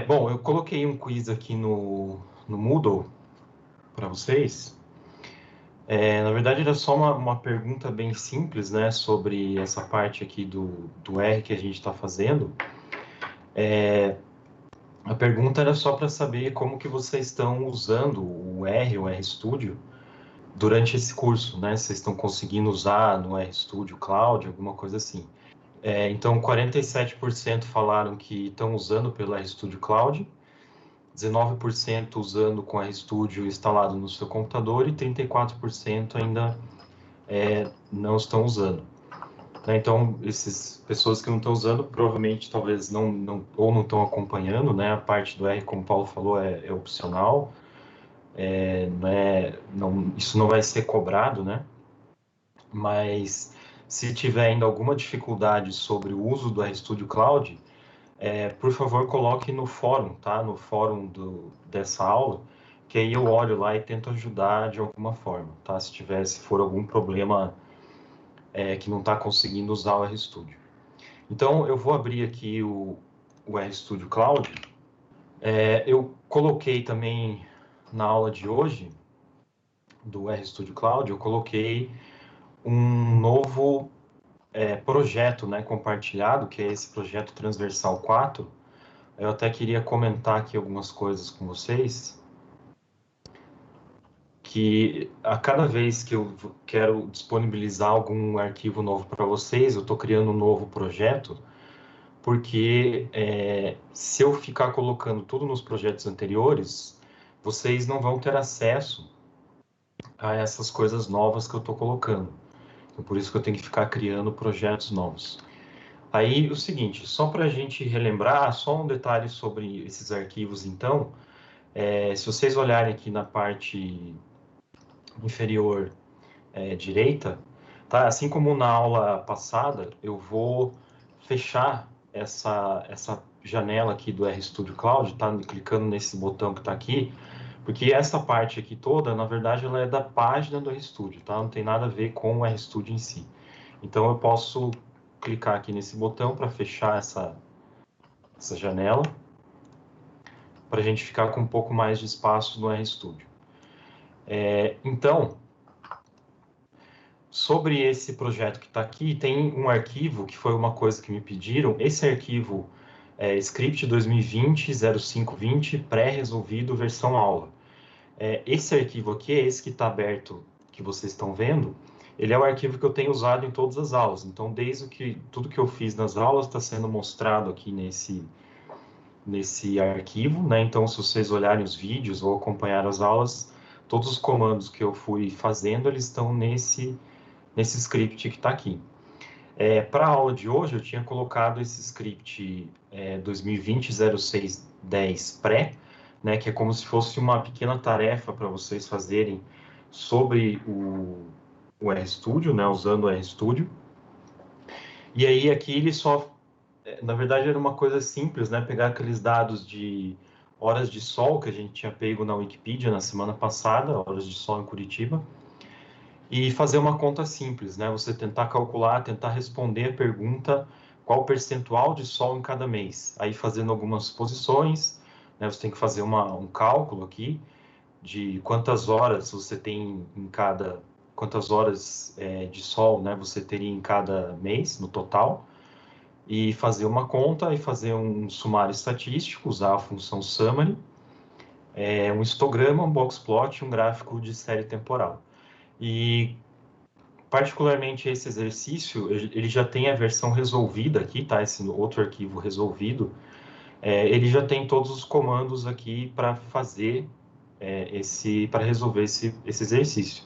Bom, eu coloquei um quiz aqui no Moodle para vocês. Na verdade, era só uma pergunta bem simples, né, sobre essa parte aqui do R que a gente está fazendo. A pergunta era só para saber como que vocês estão usando o RStudio, durante esse curso, né? Vocês estão conseguindo usar no RStudio Cloud, alguma coisa assim. Então, 47% falaram que estão usando pelo RStudio Cloud, 19% usando com RStudio instalado no seu computador e 34% ainda não estão usando. Então, essas pessoas que não estão usando, provavelmente, talvez ou não estão acompanhando, né? A parte do R, como o Paulo falou, é opcional. Isso não vai ser cobrado, né? Mas se tiver ainda alguma dificuldade sobre o uso do RStudio Cloud, por favor, coloque no fórum, tá? No fórum dessa aula, que aí eu olho lá e tento ajudar de alguma forma, tá? Se for algum problema que não está conseguindo usar o RStudio. Então, eu vou abrir aqui o RStudio Cloud. Eu coloquei também na aula de hoje do RStudio Cloud, eu coloquei um novo projeto, né, compartilhado, que é esse projeto Transversal 4. Eu até queria comentar aqui algumas coisas com vocês, que a cada vez que eu quero disponibilizar algum arquivo novo para vocês, eu estou criando um novo projeto, porque se eu ficar colocando tudo nos projetos anteriores, vocês não vão ter acesso a essas coisas novas que eu estou colocando. Então, por isso que eu tenho que ficar criando projetos novos. Aí, o seguinte, só para a gente relembrar, só um detalhe sobre esses arquivos, então, se vocês olharem aqui na parte inferior direita, tá? Assim como na aula passada, eu vou fechar essa janela aqui do RStudio Cloud, tá? Clicando nesse botão que está aqui, porque essa parte aqui toda, na verdade, ela é da página do RStudio, tá? Não tem nada a ver com o RStudio em si. Então, eu posso clicar aqui nesse botão para fechar essa janela, para a gente ficar com um pouco mais de espaço no RStudio. Então, sobre esse projeto que está aqui, tem um arquivo que foi uma coisa que me pediram. Esse arquivo é script 2020-0520 pré-resolvido versão aula. Esse arquivo aqui é esse que está aberto, que vocês estão vendo. Ele é o arquivo que eu tenho usado em todas as aulas. Então, tudo que eu fiz nas aulas está sendo mostrado aqui nesse arquivo, né? Então, se vocês olharem os vídeos ou acompanhar as aulas, todos os comandos que eu fui fazendo, eles estão nesse script que está aqui. Para a aula de hoje, eu tinha colocado esse script 2020-0610 pré, né, que é como se fosse uma pequena tarefa para vocês fazerem sobre o RStudio, né, usando o RStudio. E aí aqui ele só, na verdade era uma coisa simples, né, pegar aqueles dados de horas de sol que a gente tinha pego na Wikipedia na semana passada, horas de sol em Curitiba, e fazer uma conta simples, né? Você tentar calcular, tentar responder a pergunta qual o percentual de sol em cada mês. Aí fazendo algumas suposições, né? Você tem que fazer um cálculo aqui de quantas horas você tem quantas horas de sol, né? Você teria em cada mês no total, e fazer uma conta e fazer um sumário estatístico, usar a função summary, um histograma, um boxplot, um gráfico de série temporal. E particularmente esse exercício, ele já tem a versão resolvida aqui, tá? Esse outro arquivo resolvido, ele já tem todos os comandos aqui para fazer para resolver esse exercício.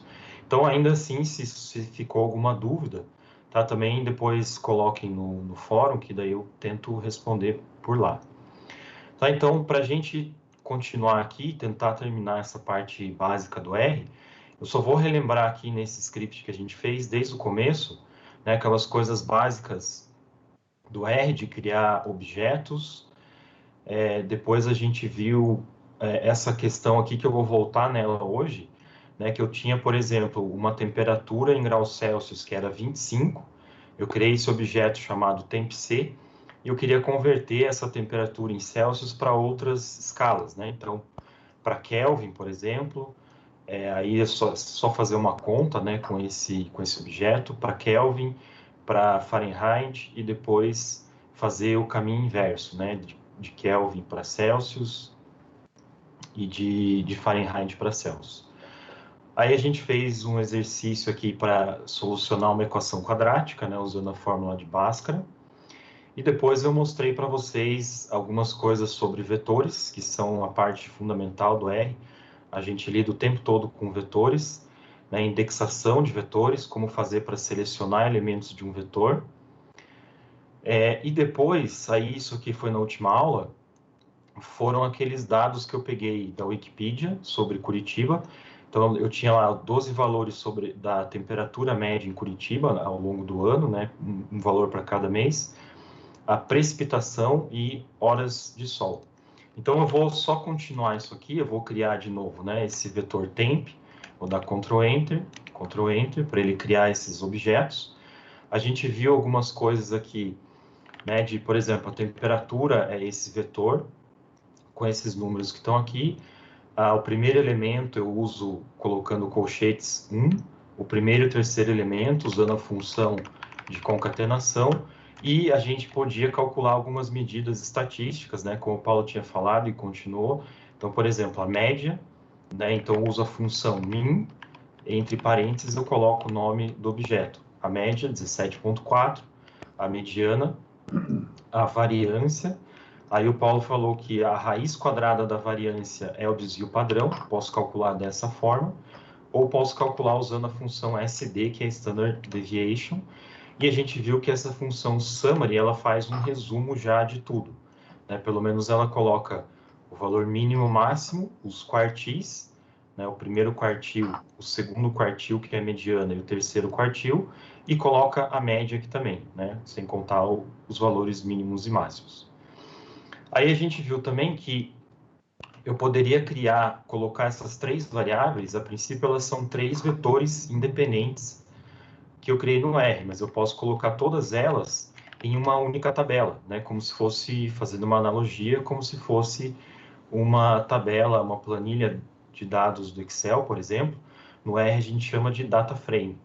Então, ainda assim, se ficou alguma dúvida, tá? Também depois coloquem no fórum, que daí eu tento responder por lá. Tá? Então, para a gente continuar aqui, tentar terminar essa parte básica do R, eu só vou relembrar aqui nesse script que a gente fez desde o começo, né, aquelas coisas básicas do R, de criar objetos. Depois a gente viu essa questão aqui, que eu vou voltar nela hoje, né, que eu tinha, por exemplo, uma temperatura em graus Celsius que era 25, eu criei esse objeto chamado temp.c, e eu queria converter essa temperatura em Celsius para outras escalas, né? Então, para Kelvin, por exemplo, aí é só fazer uma conta, né, com esse objeto, para Kelvin, para Fahrenheit, e depois fazer o caminho inverso, né, de Kelvin para Celsius e de Fahrenheit para Celsius. Aí a gente fez um exercício aqui para solucionar uma equação quadrática, né, usando a fórmula de Bhaskara. E depois eu mostrei para vocês algumas coisas sobre vetores, que são a parte fundamental do R. A gente lida o tempo todo com vetores, né, indexação de vetores, como fazer para selecionar elementos de um vetor. E depois, aí isso que foi na última aula, foram aqueles dados que eu peguei da Wikipedia sobre Curitiba. Então, eu tinha lá 12 valores da temperatura média em Curitiba ao longo do ano, né, um valor para cada mês, a precipitação e horas de sol. Então, eu vou só continuar isso aqui, eu vou criar de novo, né, esse vetor temp, vou dar Ctrl Enter, para ele criar esses objetos. A gente viu algumas coisas aqui, né, por exemplo, a temperatura é esse vetor, com esses números que estão aqui. O primeiro elemento eu uso colocando colchetes 1, o primeiro e o terceiro elemento usando a função de concatenação, e a gente podia calcular algumas medidas estatísticas, né, como o Paulo tinha falado e continuou. Então, por exemplo, a média, né, então eu uso a função min, entre parênteses eu coloco o nome do objeto. A média, 17,4, a mediana, a variância. Aí o Paulo falou que a raiz quadrada da variância é o desvio padrão, posso calcular dessa forma, ou posso calcular usando a função SD, que é Standard Deviation, e a gente viu que essa função summary, ela faz um resumo já de tudo, né? Pelo menos ela coloca o valor mínimo, máximo, os quartis, né? O primeiro quartil, o segundo quartil, que é a mediana, e o terceiro quartil, e coloca a média aqui também, né? Sem contar os valores mínimos e máximos. Aí a gente viu também que eu poderia colocar essas três variáveis, a princípio elas são três vetores independentes que eu criei no R, mas eu posso colocar todas elas em uma única tabela, né? Como se fosse, fazendo uma analogia, como se fosse uma tabela, uma planilha de dados do Excel, por exemplo. No R a gente chama de data frame.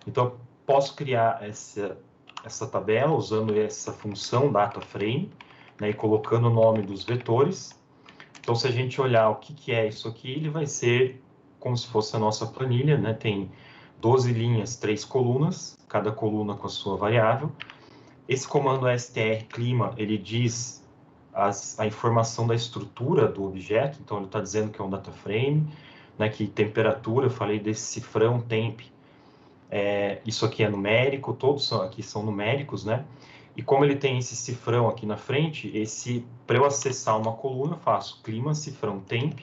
Então, eu posso criar essa tabela usando essa função data frame, né, e colocando o nome dos vetores. Então, se a gente olhar o que é isso aqui, ele vai ser como se fosse a nossa planilha, né? Tem 12 linhas, 3 colunas, cada coluna com a sua variável. Esse comando str clima, ele diz a informação da estrutura do objeto, então ele está dizendo que é um data frame, né, que temperatura, eu falei desse cifrão temp, isso aqui é numérico, todos aqui são numéricos, né? E como ele tem esse cifrão aqui na frente, para eu acessar uma coluna, eu faço clima, cifrão temp,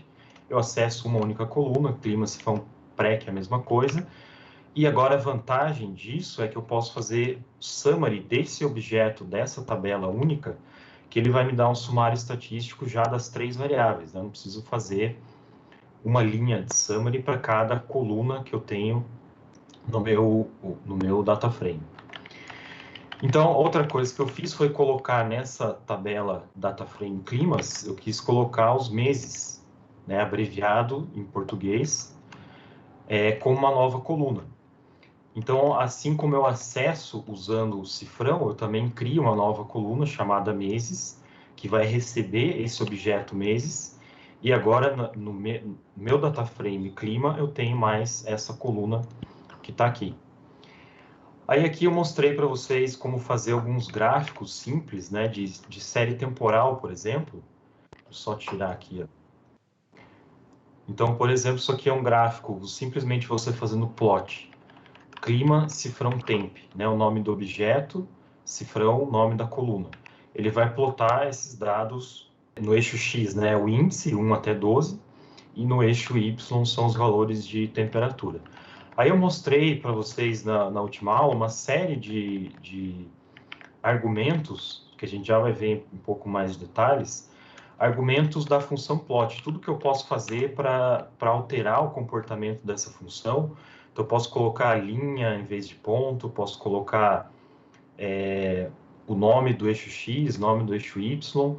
eu acesso uma única coluna, clima, cifrão pré, que é a mesma coisa. E agora a vantagem disso é que eu posso fazer summary desse objeto, dessa tabela única, que ele vai me dar um sumário estatístico já das três variáveis, né? Eu não preciso fazer uma linha de summary para cada coluna que eu tenho no meu data frame. Então, outra coisa que eu fiz foi colocar nessa tabela data frame climas, eu quis colocar os meses, né, abreviado em português, com uma nova coluna. Então, assim como eu acesso usando o cifrão, eu também crio uma nova coluna chamada meses, que vai receber esse objeto meses, e agora no meu data frame clima, eu tenho mais essa coluna que está aqui. Aí aqui eu mostrei para vocês como fazer alguns gráficos simples, né, de série temporal, por exemplo. Vou só tirar aqui, ó. Então, por exemplo, isso aqui é um gráfico, simplesmente você fazendo plot. Clima, cifrão temp, né, o nome do objeto, cifrão, o nome da coluna. Ele vai plotar esses dados no eixo X, né, o índice, 1 até 12, e no eixo Y são os valores de temperatura. Aí eu mostrei para vocês na última aula uma série de argumentos, que a gente já vai ver um pouco mais de detalhes, argumentos da função plot, tudo que eu posso fazer para alterar o comportamento dessa função. Então, eu posso colocar linha em vez de ponto, posso colocar o nome do eixo X, nome do eixo Y,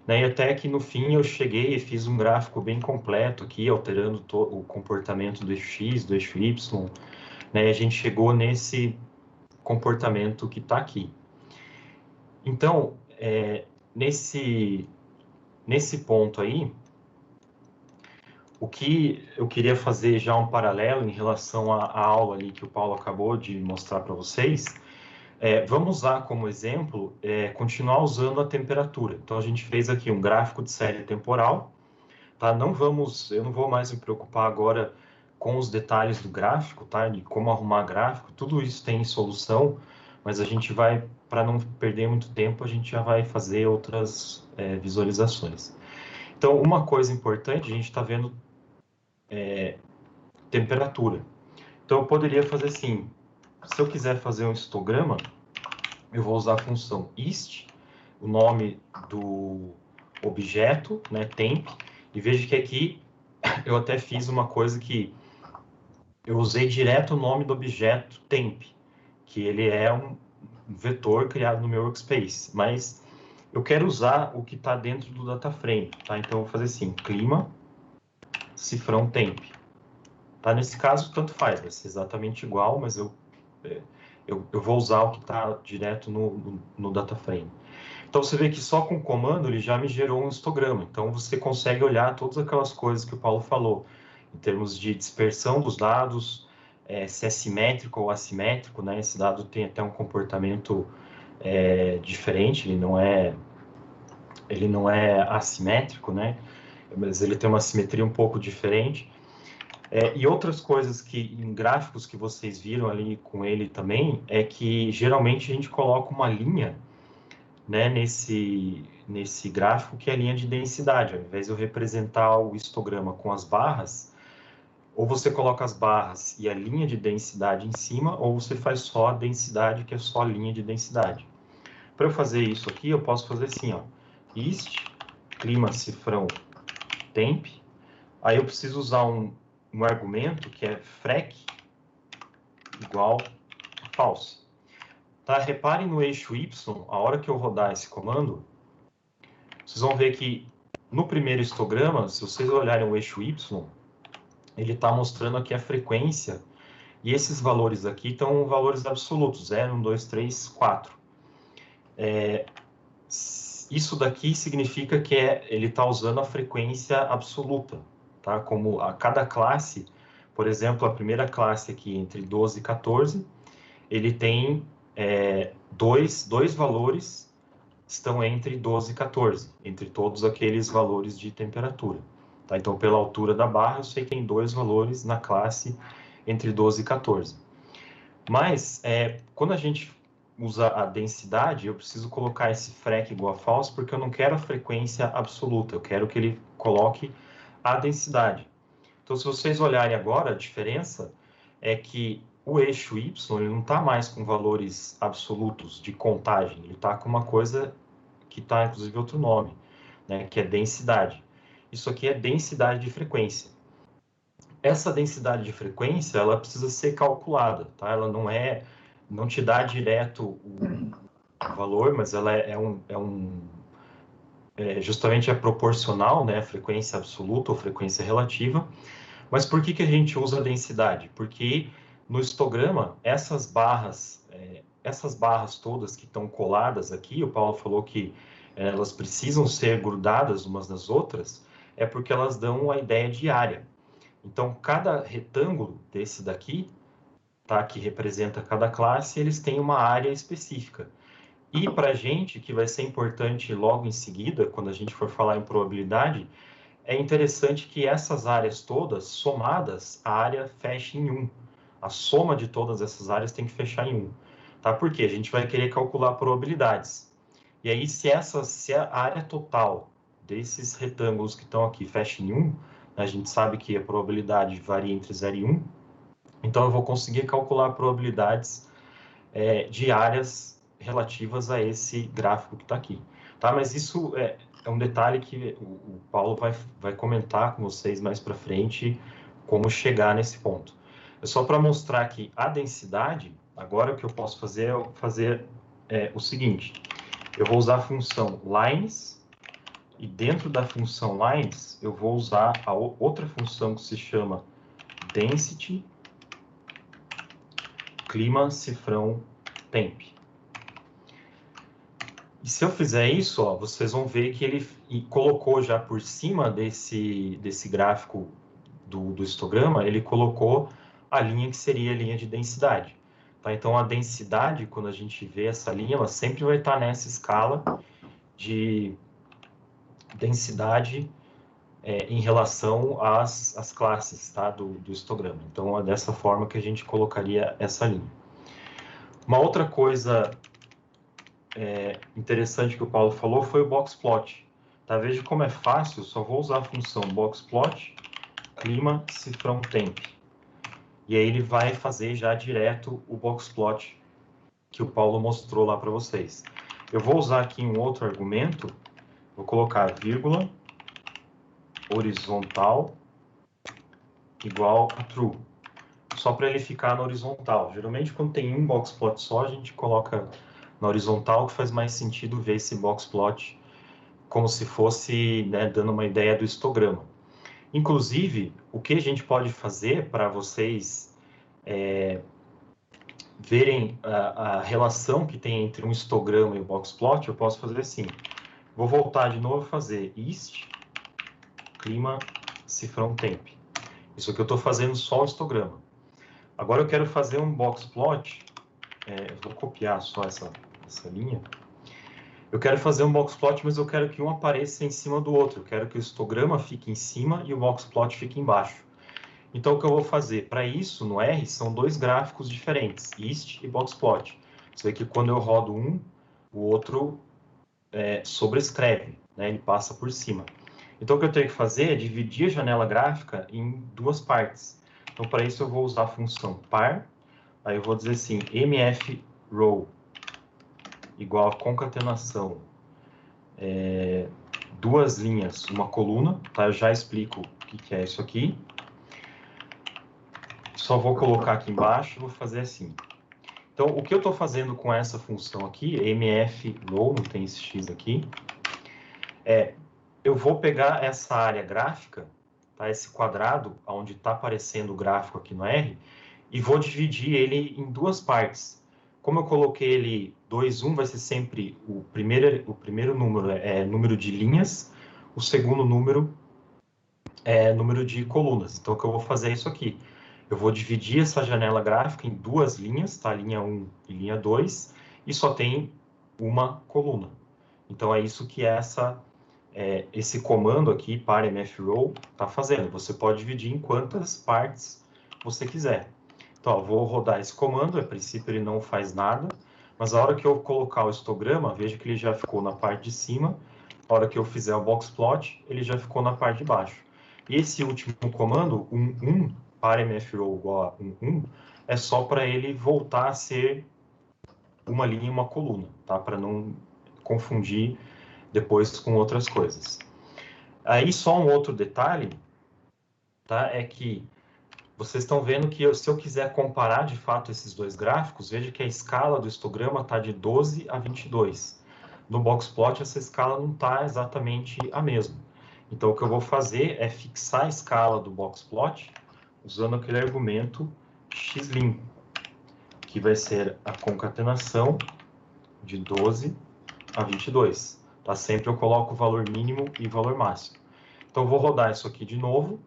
né? E até que no fim eu cheguei e fiz um gráfico bem completo aqui, alterando o comportamento do eixo X, do eixo Y, né? E a gente chegou nesse comportamento que está aqui. Então, nesse ponto aí, o que eu queria fazer já um paralelo em relação à aula ali que o Paulo acabou de mostrar para vocês, vamos usar como exemplo, continuar usando a temperatura. Então, a gente fez aqui um gráfico de série temporal, tá? Eu não vou mais me preocupar agora com os detalhes do gráfico, tá? De como arrumar gráfico, tudo isso tem solução, mas a gente vai, para não perder muito tempo, a gente já vai fazer outras visualizações. Então, uma coisa importante, a gente está vendo temperatura. Então, eu poderia fazer assim, se eu quiser fazer um histograma, eu vou usar a função ist, o nome do objeto, né, temp, e veja que aqui eu até fiz uma coisa que eu usei direto o nome do objeto temp, que ele é um vetor criado no meu workspace, mas eu quero usar o que está dentro do data frame, tá? Então, eu vou fazer assim, clima, cifrão temp. Tá? Nesse caso, tanto faz, vai ser exatamente igual, mas eu vou usar o que está direto no data frame. Então, você vê que só com o comando ele já me gerou um histograma. Então, você consegue olhar todas aquelas coisas que o Paulo falou, em termos de dispersão dos dados, se é simétrico ou assimétrico, né? Esse dado tem até um comportamento diferente, ele não é assimétrico, né? Mas ele tem uma simetria um pouco diferente. E outras coisas que em gráficos que vocês viram ali com ele também, é que geralmente a gente coloca uma linha, né, nesse gráfico, que é a linha de densidade. Ao invés de eu representar o histograma com as barras, ou você coloca as barras e a linha de densidade em cima, ou você faz só a densidade, que é só a linha de densidade. Para eu fazer isso aqui, eu posso fazer assim, ó, ist, clima, cifrão, temp. Aí eu preciso usar um argumento que é frec igual a false. Tá? Reparem no eixo Y, a hora que eu rodar esse comando, vocês vão ver que no primeiro histograma, se vocês olharem o eixo Y, ele está mostrando aqui a frequência, e esses valores aqui estão valores absolutos, 0, 1, 2, 3, 4. Isso daqui significa que ele está usando a frequência absoluta, tá? Como a cada classe, por exemplo, a primeira classe aqui entre 12 e 14, ele tem dois valores estão entre 12 e 14, entre todos aqueles valores de temperatura. Tá? Então, pela altura da barra, eu sei que tem dois valores na classe entre 12 e 14. Mas, quando a gente usa a densidade, eu preciso colocar esse frec igual a false, porque eu não quero a frequência absoluta, eu quero que ele coloque a densidade. Então, se vocês olharem agora, a diferença é que o eixo Y ele não está mais com valores absolutos de contagem, ele está com uma coisa que está, inclusive, outro nome, né, que é densidade. Isso aqui é densidade de frequência. Essa densidade de frequência, ela precisa ser calculada, tá? Ela não te dá direto o valor, mas ela justamente é proporcional, né, frequência absoluta ou frequência relativa. Mas por que a gente usa a densidade? Porque no histograma, essas barras todas que estão coladas aqui, o Paulo falou que elas precisam ser grudadas umas nas outras, é porque elas dão a ideia de área. Então, cada retângulo desse daqui, tá, que representa cada classe, eles têm uma área específica. E para a gente, que vai ser importante logo em seguida, quando a gente for falar em probabilidade, é interessante que essas áreas todas, somadas, a área feche em 1. A soma de todas essas áreas tem que fechar em 1. Tá? Por quê? A gente vai querer calcular probabilidades. E aí, se a área total desses retângulos que estão aqui fecha em 1, a gente sabe que a probabilidade varia entre 0 e 1, então eu vou conseguir calcular probabilidades de áreas relativas a esse gráfico que está aqui. Tá? Mas isso é um detalhe que o Paulo vai comentar com vocês mais para frente, como chegar nesse ponto. É só para mostrar que a densidade, agora o que eu posso fazer é fazer o seguinte. eu vou usar a função lines, e dentro da função lines, eu vou usar a outra função que se chama density, clima, cifrão, temp. E se eu fizer isso, ó, vocês vão ver que ele colocou já por cima desse gráfico do histograma, ele colocou a linha que seria a linha de densidade. Tá? Então, a densidade, quando a gente vê essa linha, ela sempre vai estar nessa escala de densidade em relação às classes, tá? do histograma. Então, é dessa forma que a gente colocaria essa linha. Uma outra coisa interessante que o Paulo falou foi o boxplot. Tá? Veja como é fácil, só vou usar a função boxplot, clima, cifrão, temp. E aí ele vai fazer já direto o boxplot que o Paulo mostrou lá para vocês. Eu vou usar aqui um outro argumento, vou colocar vírgula, horizontal, igual a true. Só para ele ficar na horizontal. Geralmente, quando tem um boxplot só, a gente coloca na horizontal, que faz mais sentido ver esse boxplot como se fosse, né, dando uma ideia do histograma. Inclusive, o que a gente pode fazer para vocês verem a relação que tem entre um histograma e o boxplot, eu posso fazer assim. Vou voltar de novo a fazer ist, clima, cifrão, temp. Isso aqui eu estou fazendo só o histograma. Agora eu quero fazer um boxplot, eu vou copiar só essa linha. Eu quero fazer um boxplot, mas eu quero que um apareça em cima do outro. Eu quero que o histograma fique em cima e o boxplot fique embaixo. Então, o que eu vou fazer? Para isso, no R, são dois gráficos diferentes, ist e boxplot. Você vê que quando eu rodo um, o outro sobrescreve, né? Ele passa por cima. Então, o que eu tenho que fazer é dividir a janela gráfica em duas partes. Então, para isso, eu vou usar a função par. Aí eu vou dizer assim, mfrow igual a concatenação, duas linhas, uma coluna, tá? Eu já explico o que é isso aqui. Só vou colocar aqui embaixo e vou fazer assim. Então, o que eu estou fazendo com essa função aqui, mfrow, não tem esse x aqui, eu vou pegar essa área gráfica, tá? Esse quadrado, onde está aparecendo o gráfico aqui no R, e vou dividir ele em duas partes. Como eu coloquei ele 2, 1, vai ser sempre o primeiro número número de linhas, o segundo número é número de colunas. Então, o que eu vou fazer é isso aqui. Eu vou dividir essa janela gráfica em duas linhas, tá? Linha 1 e linha 2, e só tem uma coluna. Então, é isso que esse comando aqui, par mfrow, está fazendo. Você pode dividir em quantas partes você quiser. Então, ó, vou rodar esse comando, a princípio ele não faz nada, mas a hora que eu colocar o histograma, veja que ele já ficou na parte de cima, a hora que eu fizer o boxplot, ele já ficou na parte de baixo. E esse último comando, par mfrow igual a 1, é só para ele voltar a ser uma linha e uma coluna, tá? Para não confundir depois com outras coisas. Aí só um outro detalhe, tá? É que vocês estão vendo que se eu quiser comparar de fato esses dois gráficos, veja que a escala do histograma está de 12 a 22. No boxplot essa escala não está exatamente a mesma. Então o que eu vou fazer é fixar a escala do boxplot usando aquele argumento xlim, que vai ser a concatenação de 12 a 22. Tá? Sempre eu coloco o valor mínimo e o valor máximo. Então, eu vou rodar isso aqui de novo.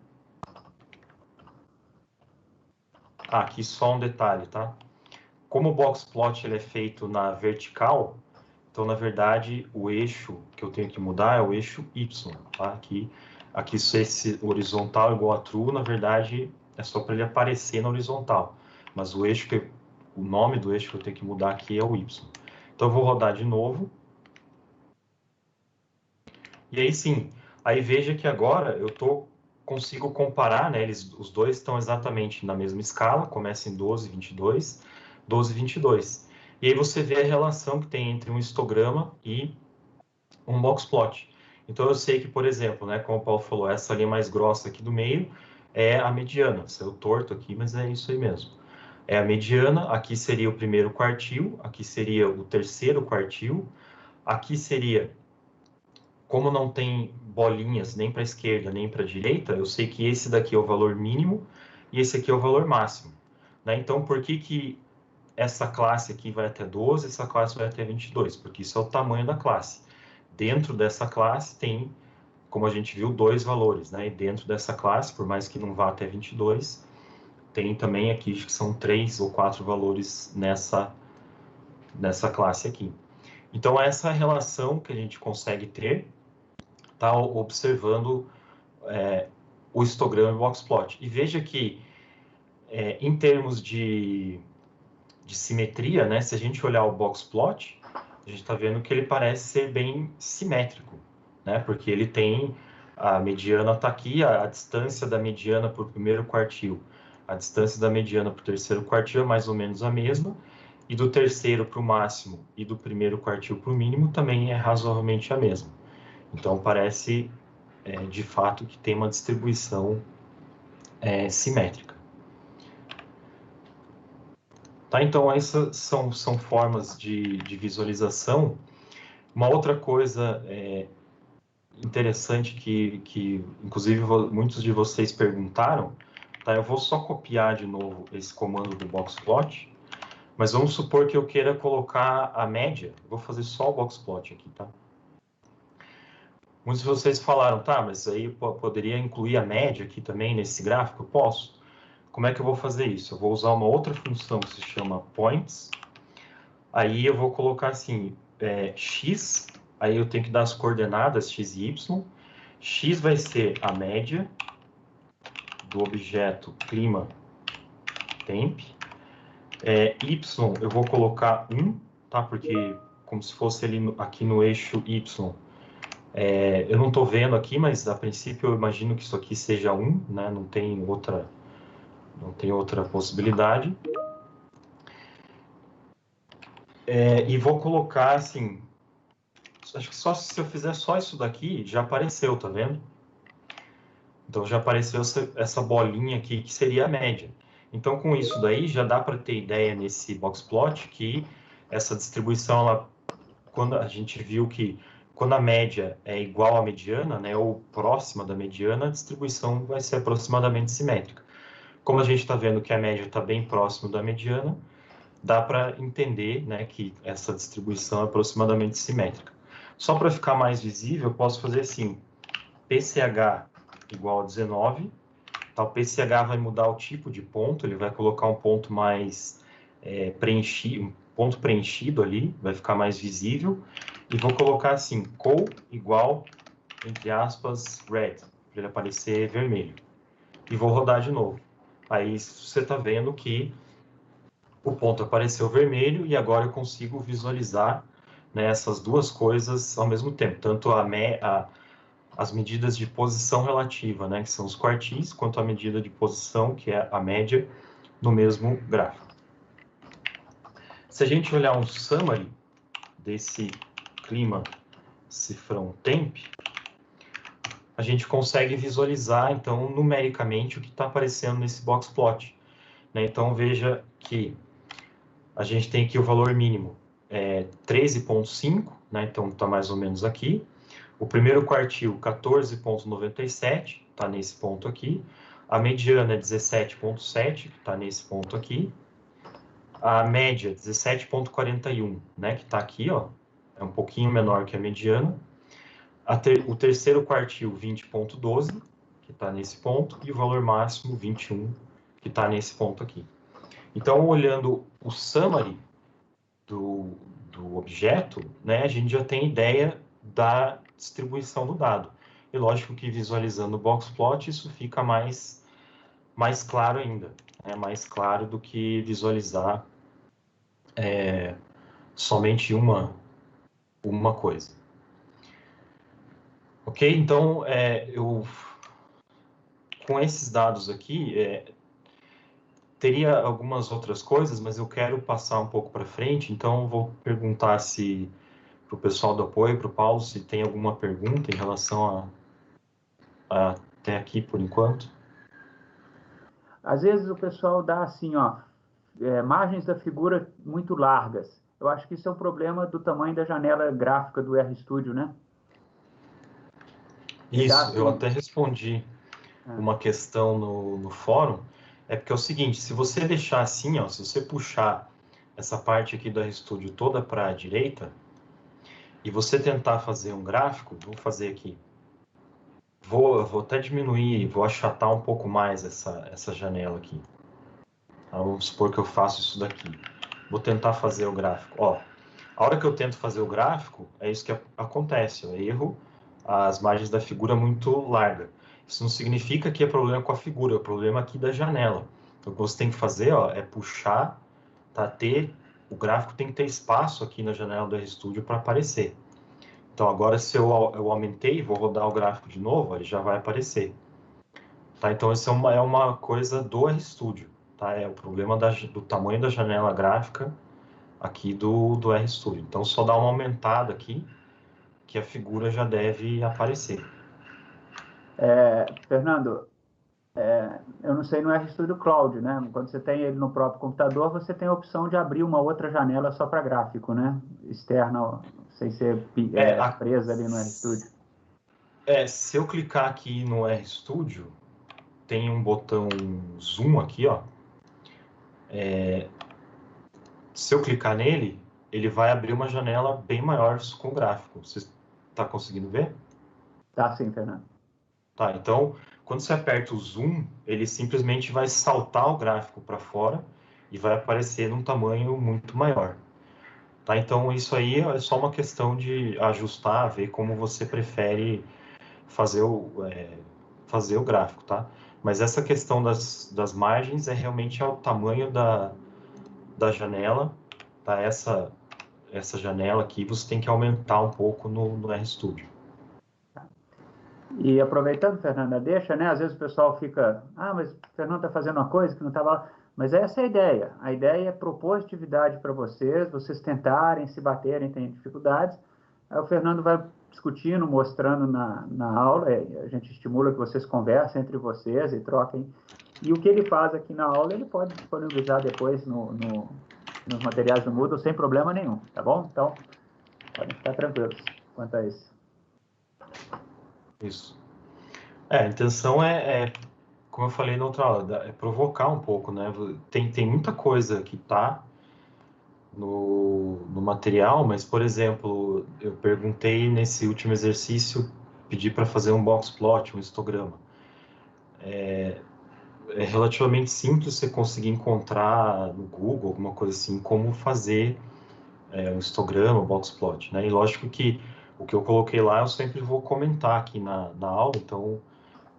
Aqui só um detalhe, tá? Como o boxplot ele é feito na vertical, então, na verdade, o eixo que eu tenho que mudar é o eixo Y, tá? Aqui se esse horizontal igual a true, na verdade, é só para ele aparecer na horizontal. Mas o nome do eixo que eu tenho que mudar aqui é o Y. Então, eu vou rodar de novo. E aí sim, aí veja que agora eu consigo comparar, né? Os dois estão exatamente na mesma escala, começa em 12, 22, 12, 22. E aí você vê a relação que tem entre um histograma e um boxplot. Então eu sei que, por exemplo, né, como o Paulo falou, essa linha mais grossa aqui do meio é a mediana. Saiu torto aqui, mas é isso aí mesmo. É a mediana, aqui seria o primeiro quartil, aqui seria o terceiro quartil, Aqui seria, como não tem bolinhas nem para a esquerda nem para a direita, eu sei que esse daqui é o valor mínimo e esse aqui é o valor máximo. Né? Então, por que essa classe aqui vai até 12, essa classe vai até 22? Porque isso é o tamanho da classe. Dentro dessa classe tem, como a gente viu, 2 valores. Né? E dentro dessa classe, por mais que não vá até 22, tem também aqui, acho que são 3 ou 4 valores nessa classe aqui. Então, essa relação que a gente consegue ter, tá observando o histograma e o boxplot. E veja que, em termos de simetria, né, se a gente olhar o boxplot, a gente está vendo que ele parece ser bem simétrico, né, porque ele tem a mediana está aqui, a distância da mediana para o primeiro quartil, a distância da mediana para o terceiro quartil é mais ou menos a mesma, e do terceiro para o máximo e do primeiro quartil para o mínimo também é razoavelmente a mesma. Então, parece, de fato, que tem uma distribuição simétrica. Tá? Então, essas são formas de visualização. Uma outra coisa interessante que, inclusive, muitos de vocês perguntaram, tá? Eu vou só copiar de novo esse comando do boxplot, mas vamos supor que eu queira colocar a média. Vou fazer só o boxplot aqui, tá? Muitos de vocês falaram, tá, mas aí poderia incluir a média aqui também nesse gráfico? Eu posso. Como é que eu vou fazer isso? Eu vou usar uma outra função que se chama points. Aí eu vou colocar assim, x, aí eu tenho que dar as coordenadas x e y. X vai ser a média do objeto clima temp. Y eu vou colocar 1, tá? Porque como se fosse ali aqui no eixo y. Eu não estou vendo aqui, mas a princípio eu imagino que isso aqui seja 1, né? Não tem outra possibilidade. E vou colocar assim, acho que só se eu fizer só isso daqui, já apareceu, tá vendo? Então já apareceu essa bolinha aqui, que seria a média. Então com isso daí, já dá para ter ideia nesse boxplot que essa distribuição, quando a gente viu que quando a média é igual à mediana, né, ou próxima da mediana, a distribuição vai ser aproximadamente simétrica. Como a gente está vendo que a média está bem próximo da mediana, dá para entender, né, que essa distribuição é aproximadamente simétrica. Só para ficar mais visível, eu posso fazer assim, PCH igual a 19, tá? O PCH vai mudar o tipo de ponto, ele vai colocar um ponto mais preenchido, um ponto preenchido ali, vai ficar mais visível, e vou colocar assim, col igual, entre aspas, red, para ele aparecer vermelho. E vou rodar de novo. Aí você está vendo que o ponto apareceu vermelho e agora eu consigo visualizar, né, essas duas coisas ao mesmo tempo, tanto as medidas de posição relativa, né, que são os quartis, quanto a medida de posição, que é a média, no mesmo gráfico. Se a gente olhar um summary desse clima cifrão temp, a gente consegue visualizar, então, numericamente, o que está aparecendo nesse boxplot. Né? Então, veja que a gente tem aqui o valor mínimo, 13,5, né? Então está mais ou menos aqui. O primeiro quartil, 14,97, está nesse ponto aqui. A mediana é 17,7, que está nesse ponto aqui. A média, 17,41, né? Que está aqui, ó. É um pouquinho menor que a mediana. O terceiro quartil, 20,12, que está nesse ponto. E o valor máximo, 21, que está nesse ponto aqui. Então, olhando o summary do objeto, né, a gente já tem ideia da distribuição do dado. E lógico que visualizando o boxplot isso fica mais claro ainda, né, mais claro do que visualizar somente uma coisa. Ok? Então, com esses dados aqui, teria algumas outras coisas, mas eu quero passar um pouco para frente, então vou perguntar para o pessoal do apoio, para o Paulo, se tem alguma pergunta em relação até aqui por enquanto. Às vezes o pessoal dá assim, ó, margens da figura muito largas. Eu acho que isso é um problema do tamanho da janela gráfica do RStudio, né? Isso, eu até respondi uma questão no fórum, é porque é o seguinte, se você deixar assim, ó, se você puxar essa parte aqui do RStudio toda para a direita, e você tentar fazer um gráfico, vou fazer aqui, vou até diminuir, vou achatar um pouco mais essa janela aqui. Tá? Vamos supor que eu faço isso daqui. Vou tentar fazer o gráfico. Ó, a hora que eu tento fazer o gráfico, é isso que acontece. Eu erro as margens da figura muito larga. Isso não significa que é problema com a figura, é o problema aqui da janela. Então, o que você tem que fazer, ó, é puxar, tá? O gráfico tem que ter espaço aqui na janela do RStudio para aparecer. Então, agora, se eu aumentei, vou rodar o gráfico de novo, ele já vai aparecer. Tá? Então, isso é uma coisa do RStudio. Tá? É o problema do tamanho da janela gráfica aqui do RStudio. Então, só dá uma aumentada aqui, que a figura já deve aparecer. Fernando, eu não sei no RStudio Cloud, né? Quando você tem ele no próprio computador, você tem a opção de abrir uma outra janela só para gráfico, né? Externa, sem ser presa ali no RStudio. Se eu clicar aqui no RStudio, tem um botão zoom aqui, ó. Se eu clicar nele, ele vai abrir uma janela bem maior com o gráfico. Você está conseguindo ver? Tá sim, Fernando. Tá, então, quando você aperta o zoom, ele simplesmente vai saltar o gráfico para fora e vai aparecer num tamanho muito maior. Tá, então, isso aí é só uma questão de ajustar, ver como você prefere fazer fazer o gráfico, tá? Mas essa questão das margens é realmente o tamanho da janela, tá? Essa janela aqui você tem que aumentar um pouco no RStudio. E aproveitando, Fernanda, deixa, né? Às vezes o pessoal fica, mas o Fernando está fazendo uma coisa que não estava lá. Mas essa é a ideia. A ideia é propor atividade para vocês tentarem, se baterem, tem dificuldades. Aí o Fernando vai discutindo, mostrando na aula, a gente estimula que vocês conversem entre vocês e troquem. E o que ele faz aqui na aula, ele pode disponibilizar depois nos materiais do Moodle sem problema nenhum, tá bom? Então, podem ficar tranquilos quanto a isso. Isso. A intenção como eu falei na outra aula, é provocar um pouco, né? Tem muita coisa que tá no material, mas, por exemplo, eu perguntei nesse último exercício, pedi para fazer um box plot, um histograma. É relativamente simples você conseguir encontrar no Google, alguma coisa assim, como fazer um histograma, um box plot, né? E lógico que o que eu coloquei lá eu sempre vou comentar aqui na aula, então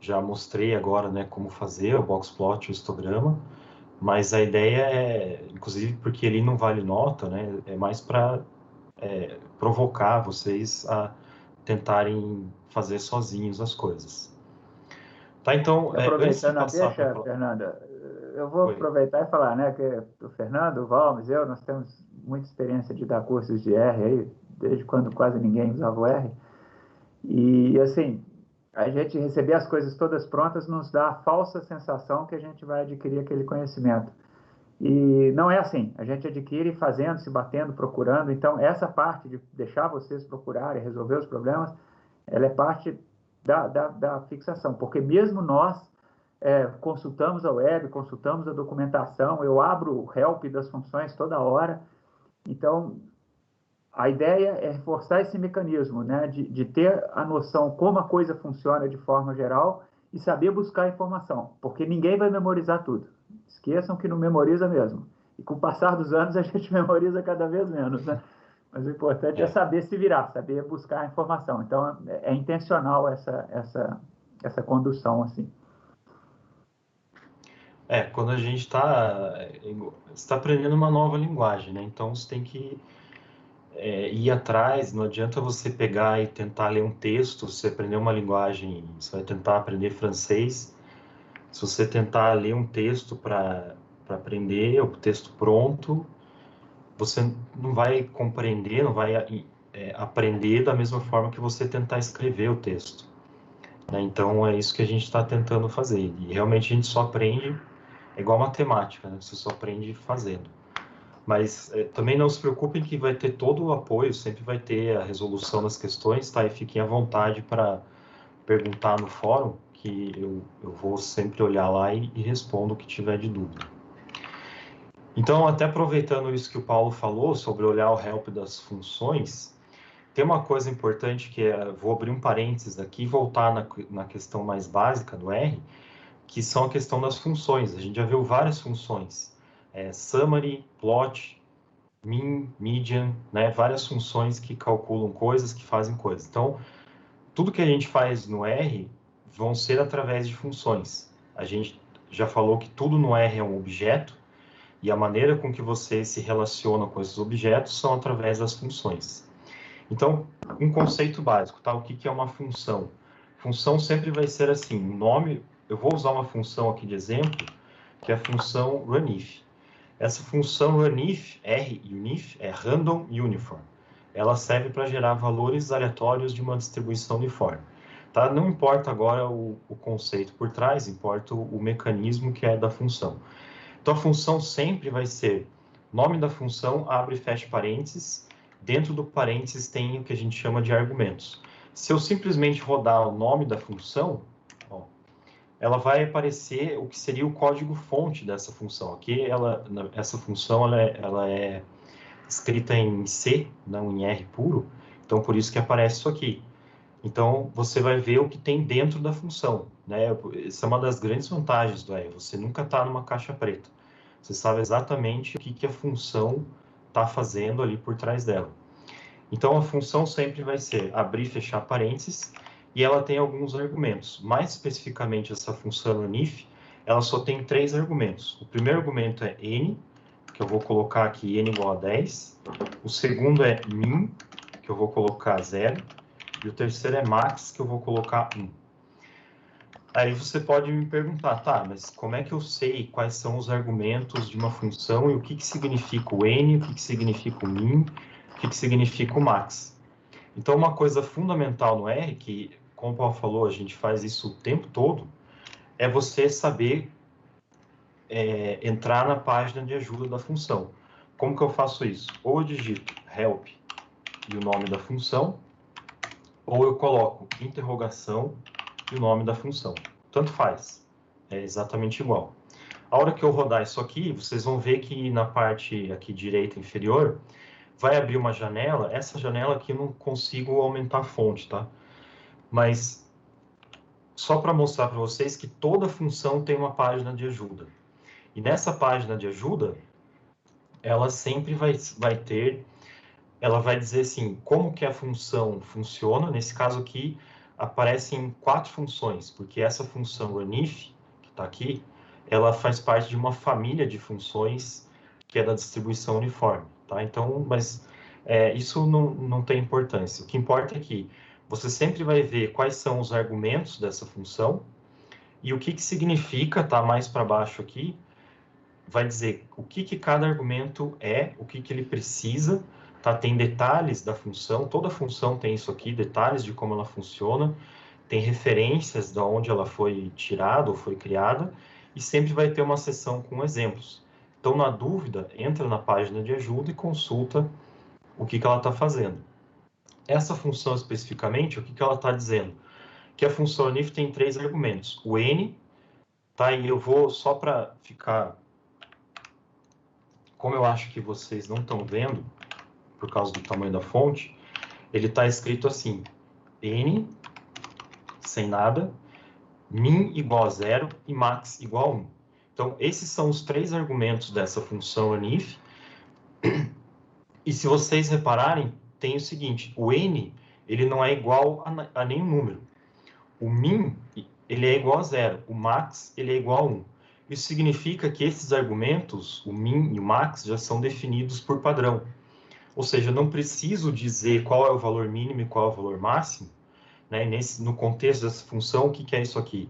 já mostrei agora, né, como fazer o box plot, o histograma, mas a ideia inclusive porque ele não vale nota, né, é mais para provocar vocês a tentarem fazer sozinhos as coisas. Tá, então, antes de Aproveitando a passar para... deixa, Fernanda, eu vou Oi. aproveitar e falar, né, que o Fernando, o Valmes, nós temos muita experiência de dar cursos de R aí, desde quando quase ninguém usava o R. E, assim, a gente receber as coisas todas prontas nos dá a falsa sensação que a gente vai adquirir aquele conhecimento. E não é assim, a gente adquire fazendo, se batendo, procurando. Então, essa parte de deixar vocês procurarem, resolver os problemas, ela é parte da fixação, porque mesmo nós consultamos a web, consultamos a documentação, eu abro o help das funções toda hora. Então, a ideia é reforçar esse mecanismo, né, de ter a noção como a coisa funciona de forma geral e saber buscar informação, porque ninguém vai memorizar tudo. Esqueçam que não memoriza mesmo. E com o passar dos anos a gente memoriza cada vez menos, né? Mas o importante é saber se virar, saber buscar a informação. Então, é intencional essa condução, assim. Quando a gente está aprendendo uma nova linguagem, né? Então você tem que ir atrás, não adianta você pegar e tentar ler um texto, você aprender uma linguagem, você vai tentar aprender francês, se você tentar ler um texto para aprender, o texto pronto, você não vai compreender, não vai aprender da mesma forma que você tentar escrever o texto. Né? Então é isso que a gente está tentando fazer. E realmente a gente só aprende, é igual matemática, né? Você só aprende fazendo. Mas também não se preocupem que vai ter todo o apoio, sempre vai ter a resolução das questões, tá? E fiquem à vontade para perguntar no fórum, que eu vou sempre olhar lá e respondo o que tiver de dúvida. Então, até aproveitando isso que o Paulo falou sobre olhar o help das funções, tem uma coisa importante que vou abrir um parênteses aqui e voltar na questão mais básica do R, que são a questão das funções. A gente já viu várias funções, summary, plot, min, median, né? Várias funções que calculam coisas, que fazem coisas. Então, tudo que a gente faz no R vão ser através de funções. A gente já falou que tudo no R é um objeto, e a maneira com que você se relaciona com esses objetos são através das funções. Então, um conceito básico, tá? O que é uma função? Função sempre vai ser assim, o nome, eu vou usar uma função aqui de exemplo, que é a função runIf. Essa função runIf, runIf, é random uniform. Ela serve para gerar valores aleatórios de uma distribuição uniforme. Tá? Não importa agora o conceito por trás, importa o mecanismo que é da função. Então, a função sempre vai ser nome da função, abre e fecha parênteses. Dentro do parênteses tem o que a gente chama de argumentos. Se eu simplesmente rodar o nome da função, ó, ela vai aparecer o que seria o código-fonte dessa função. Aqui, essa função ela é escrita em C, não em R puro, então por isso que aparece isso aqui. Então, você vai ver o que tem dentro da função, né? Essa é uma das grandes vantagens do R, você nunca está numa caixa preta. Você sabe exatamente o que a função está fazendo ali por trás dela. Então, a função sempre vai ser abrir e fechar parênteses, e ela tem alguns argumentos. Mais especificamente, essa função runIf, ela só tem 3 argumentos. O primeiro argumento é n, que eu vou colocar aqui n igual a 10. O segundo é min, que eu vou colocar 0. E o terceiro é max, que eu vou colocar 1. Aí você pode me perguntar, tá, mas como é que eu sei quais são os argumentos de uma função e o que significa o n, o que significa o min, o que significa o max? Então, uma coisa fundamental no R, que, como o Paulo falou, a gente faz isso o tempo todo, é você saber entrar na página de ajuda da função. Como que eu faço isso? Ou eu digito help e o nome da função, ou eu coloco interrogação e o nome da função. Tanto faz, é exatamente igual. A hora que eu rodar isso aqui, vocês vão ver que na parte aqui direita inferior, vai abrir uma janela. Essa janela aqui eu não consigo aumentar a fonte, tá? Mas só para mostrar para vocês que toda função tem uma página de ajuda. E nessa página de ajuda, ela sempre vai ter, ela vai dizer assim, como que a função funciona. Nesse caso aqui, aparecem 4 funções, porque essa função runIf, que está aqui, ela faz parte de uma família de funções que é da distribuição uniforme, tá? Então, mas isso não tem importância. O que importa é que você sempre vai ver quais são os argumentos dessa função e o que significa, tá mais para baixo aqui, vai dizer o que cada argumento é, o que ele precisa, tá? Tem detalhes da função, toda função tem isso aqui, detalhes de como ela funciona, tem referências de onde ela foi tirada ou foi criada, e sempre vai ter uma seção com exemplos. Então, na dúvida, entra na página de ajuda e consulta o que ela está fazendo. Essa função especificamente, o que ela está dizendo? Que a função runIf tem 3 argumentos. O n, tá? E eu vou, só para ficar... Como eu acho que vocês não estão vendo, por causa do tamanho da fonte, ele está escrito assim, n, sem nada, min igual a 0 e max igual a 1. Então, esses são os 3 argumentos dessa função runIf. E se vocês repararem, tem o seguinte, o n, ele não é igual a nenhum número. O min, ele é igual a 0. O max, ele é igual a 1. Isso significa que esses argumentos, o min e o max, já são definidos por padrão. Ou seja, eu não preciso dizer qual é o valor mínimo e qual é o valor máximo. Né? No contexto dessa função, o que é isso aqui?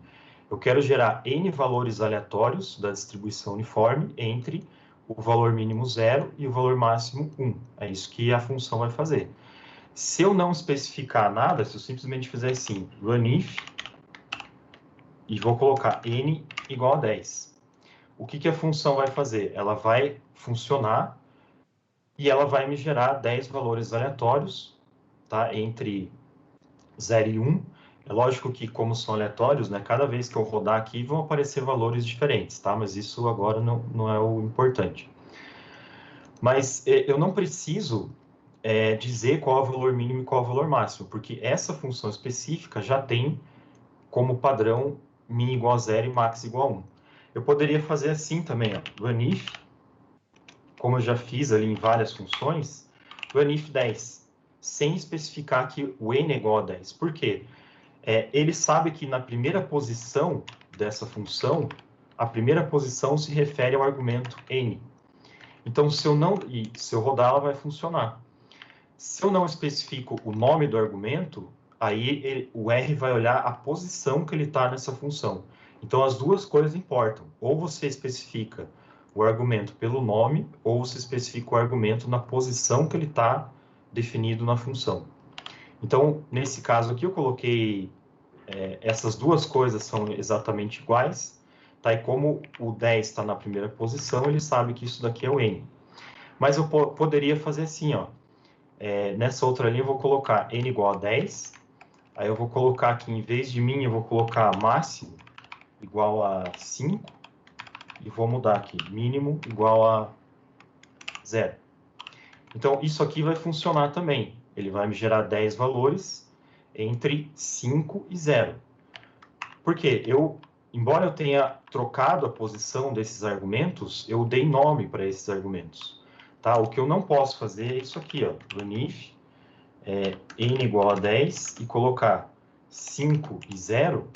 Eu quero gerar n valores aleatórios da distribuição uniforme entre o valor mínimo 0 e o valor máximo 1. É isso que a função vai fazer. Se eu não especificar nada, se eu simplesmente fizer assim, runIf, e vou colocar n igual a 10. O que a função vai fazer? Ela vai funcionar e ela vai me gerar 10 valores aleatórios, tá? Entre 0 e 1. É lógico que, como são aleatórios, né, cada vez que eu rodar aqui vão aparecer valores diferentes, tá? Mas isso agora não é o importante. Mas eu não preciso dizer qual é o valor mínimo e qual é o valor máximo, porque essa função específica já tem como padrão min igual a 0 e max igual a 1. Eu poderia fazer assim também, ó, runIf, como eu já fiz ali em várias funções, runIf 10, sem especificar que o n é igual a 10. Por quê? Ele sabe que na primeira posição dessa função, a primeira posição se refere ao argumento n. Então, se eu rodar, ela vai funcionar. Se eu não especifico o nome do argumento, aí o R vai olhar a posição que ele está nessa função. Então, as duas coisas importam. Ou você especifica o argumento pelo nome, ou você especifica o argumento na posição que ele está definido na função. Então, nesse caso aqui, eu coloquei essas duas coisas são exatamente iguais, tá? E como o 10 está na primeira posição, ele sabe que isso daqui é o n. Mas eu poderia fazer assim, ó. Nessa outra linha eu vou colocar n igual a 10, aí eu vou colocar aqui, em vez de min, eu vou colocar máximo igual a 5, e vou mudar aqui, mínimo igual a 0. Então, isso aqui vai funcionar também. Ele vai me gerar 10 valores entre 5 e 0. Porque embora eu tenha trocado a posição desses argumentos, eu dei nome para esses argumentos. Tá? O que eu não posso fazer é isso aqui, ó, runIf, n igual a 10 e colocar 5 e 0,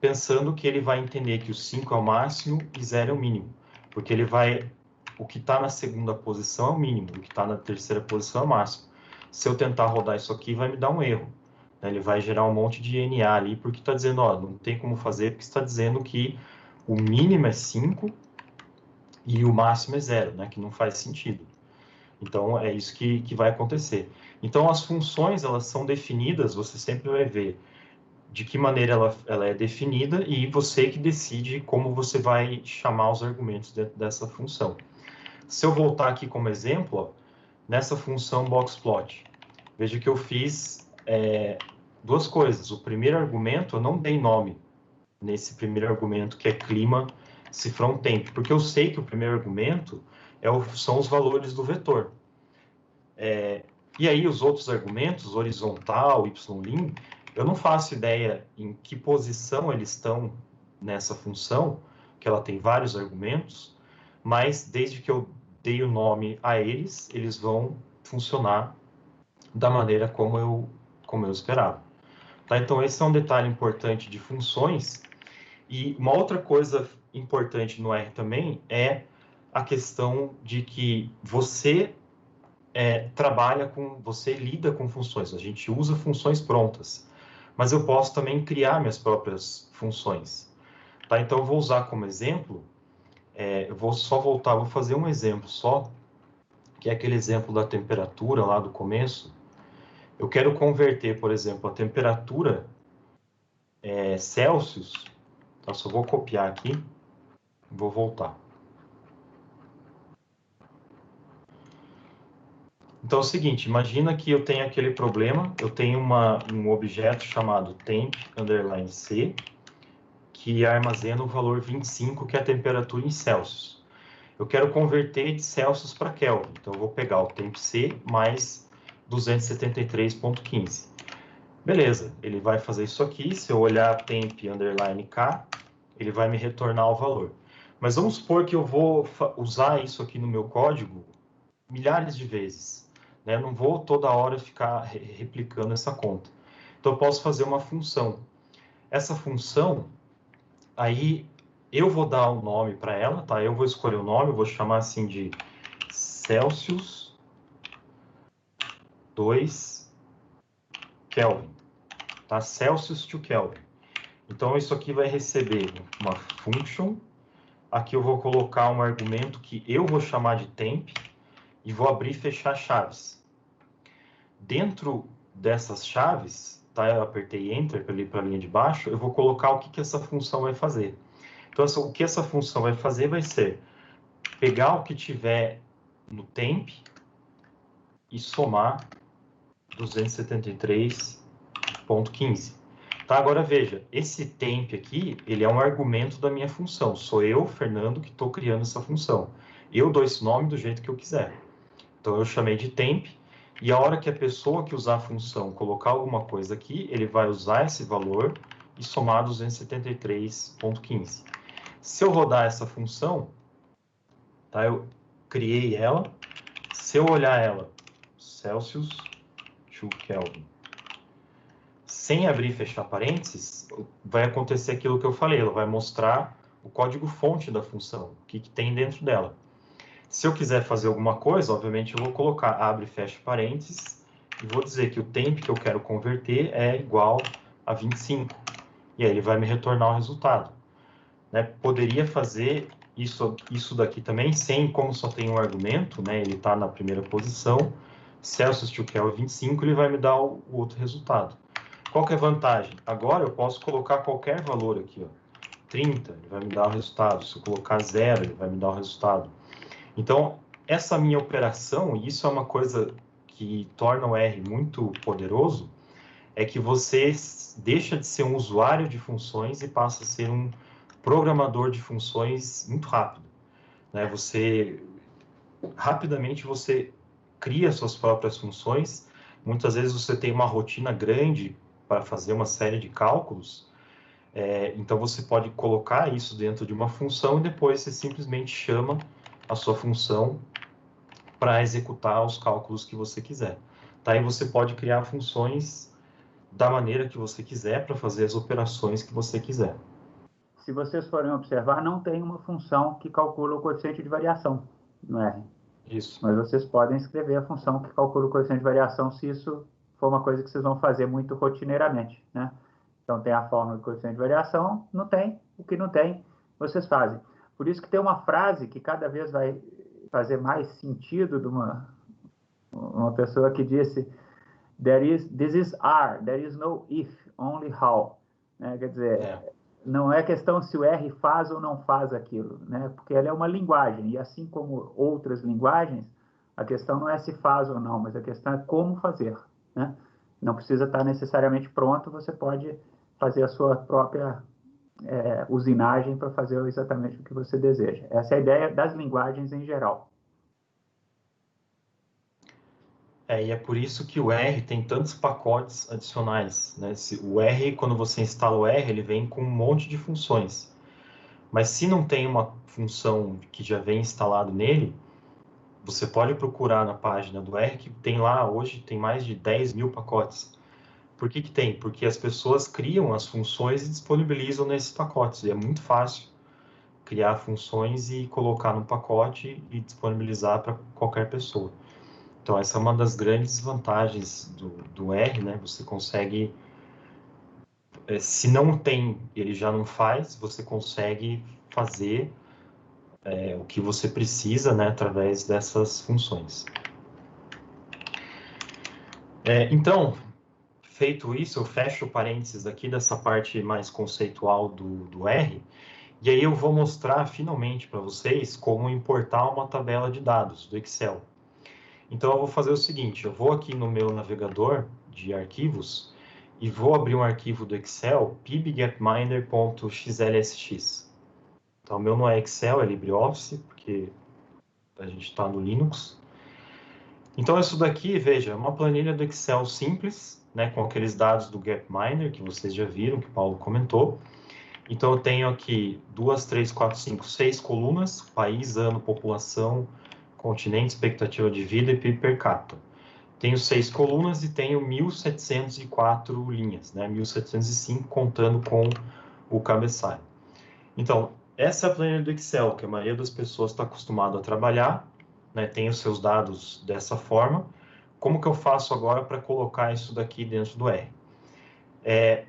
pensando que ele vai entender que o 5 é o máximo e 0 é o mínimo. Porque o que está na segunda posição é o mínimo, o que está na terceira posição é o máximo. Se eu tentar rodar isso aqui, vai me dar um erro. Ele vai gerar um monte de NA ali, porque está dizendo, ó, não tem como fazer, porque está dizendo que o mínimo é 5 e o máximo é 0, né? Que não faz sentido. Então, é isso que vai acontecer. Então, as funções, elas são definidas, você sempre vai ver de que maneira ela é definida e você que decide como você vai chamar os argumentos dentro dessa função. Se eu voltar aqui como exemplo, ó, nessa função boxplot, veja que eu fiz duas coisas. O primeiro argumento, eu não dei nome nesse primeiro argumento, que é clima cifrão temp, porque eu sei que o primeiro argumento são os valores do vetor. E aí os outros argumentos, horizontal, ylim, eu não faço ideia em que posição eles estão nessa função, que ela tem vários argumentos, mas desde que eu dei o nome a eles, eles vão funcionar da maneira como eu esperava. Tá? Então, esse é um detalhe importante de funções. E uma outra coisa importante no R também é a questão de que você você lida com funções. A gente usa funções prontas. Mas eu posso também criar minhas próprias funções. Tá? Então, eu vou usar como exemplo, eu vou só voltar, vou fazer um exemplo só, que é aquele exemplo da temperatura lá do começo. Eu quero converter, por exemplo, a temperatura Celsius, tá? Só vou copiar aqui, vou voltar. Então é o seguinte, imagina que eu tenho aquele problema, eu tenho um objeto chamado temp_c, que armazena o valor 25, que é a temperatura em Celsius. Eu quero converter de Celsius para Kelvin, então eu vou pegar o temp_c mais 273,15. Beleza, ele vai fazer isso aqui, se eu olhar temp_k, ele vai me retornar o valor. Mas vamos supor que eu vou usar isso aqui no meu código milhares de vezes. Né? Eu não vou toda hora ficar replicando essa conta. Então, eu posso fazer uma função. Essa função, aí eu vou dar um nome para ela, tá? Eu vou escolher o nome, eu vou chamar assim de Celsius 2 Kelvin. Tá? Celsius to Kelvin. Então, isso aqui vai receber uma function. Aqui eu vou colocar um argumento que eu vou chamar de temp e vou abrir e fechar chaves. Dentro dessas chaves, tá? Eu apertei Enter para a linha de baixo, eu vou colocar o que essa função vai fazer. Então, o que essa função vai fazer vai ser pegar o que tiver no temp e somar 273,15. Tá, agora veja, esse temp aqui, ele é um argumento da minha função. Sou eu, Fernando, que estou criando essa função. Eu dou esse nome do jeito que eu quiser. Então, eu chamei de temp, e a hora que a pessoa que usar a função colocar alguma coisa aqui, ele vai usar esse valor e somar 273,15. Se eu rodar essa função, tá, eu criei ela. Se eu olhar ela, Celsius to Kelvin, sem abrir e fechar parênteses, vai acontecer aquilo que eu falei, ela vai mostrar o código-fonte da função, o que tem dentro dela. Se eu quiser fazer alguma coisa, obviamente eu vou colocar abre e fecha parênteses e vou dizer que o tempo que eu quero converter é igual a 25. E aí ele vai me retornar o resultado. Né? Poderia fazer isso daqui também, sem, como só tem um argumento, né? Ele está na primeira posição, Celsius to Kelvin 25, ele vai me dar o outro resultado. Qual que é a vantagem? Agora eu posso colocar qualquer valor aqui, ó. 30, ele vai me dar o resultado. Se eu colocar 0, ele vai me dar o resultado. Então, essa minha operação, e isso é uma coisa que torna o R muito poderoso, é que você deixa de ser um usuário de funções e passa a ser um programador de funções muito rápido. Né? Rapidamente você cria suas próprias funções. Muitas vezes você tem uma rotina grande para fazer uma série de cálculos, então você pode colocar isso dentro de uma função e depois você simplesmente chama a sua função para executar os cálculos que você quiser. Tá? E você pode criar funções da maneira que você quiser para fazer as operações que você quiser. Se vocês forem observar, não tem uma função que calcula o coeficiente de variação no R. Isso. Mas vocês podem escrever a função que calcula o coeficiente de variação se isso for uma coisa que vocês vão fazer muito rotineiramente, né? Então, tem a fórmula do coeficiente de variação, não tem, o que não tem, vocês fazem. Por isso que tem uma frase que cada vez vai fazer mais sentido de uma pessoa que disse this is R, there is no if, only how. Né? Quer dizer, não é questão se o R faz ou não faz aquilo, né? Porque ela é uma linguagem, e assim como outras linguagens, a questão não é se faz ou não, mas a questão é como fazer, né? Não precisa estar necessariamente pronto, você pode fazer a sua própria usinagem para fazer exatamente o que você deseja. Essa é a ideia das linguagens em geral. E é por isso que o R tem tantos pacotes adicionais. Né? O R, quando você instala o R, ele vem com um monte de funções. Mas se não tem uma função que já vem instalado nele, você pode procurar na página do R, que tem lá, hoje tem mais de 10 mil pacotes. Por que tem? Porque as pessoas criam as funções e disponibilizam nesses pacotes. E é muito fácil criar funções e colocar no pacote e disponibilizar para qualquer pessoa. Então, essa é uma das grandes vantagens do R, né? Você consegue, se não tem, ele já não faz, você consegue fazer o que você precisa, né? Através dessas funções. Então, feito isso, eu fecho o parênteses aqui dessa parte mais conceitual do R, e aí eu vou mostrar finalmente para vocês como importar uma tabela de dados do Excel. Então eu vou fazer o seguinte, eu vou aqui no meu navegador de arquivos e vou abrir um arquivo do Excel, pybgapminder.xlsx. Então o meu não é Excel, é LibreOffice, porque a gente está no Linux. Então isso daqui, veja, é uma planilha do Excel simples, né, com aqueles dados do Gapminder, que vocês já viram, que o Paulo comentou. Então eu tenho aqui 2, 3, 4, 5, 6 colunas, país, ano, população, continente, expectativa de vida e PIB per capita. Tenho 6 colunas e tenho 1.704 linhas, né? 1.705 contando com o cabeçalho. Então, essa é a planilha do Excel, que a maioria das pessoas está acostumada a trabalhar, né? Tem os seus dados dessa forma. Como que eu faço agora para colocar isso daqui dentro do R?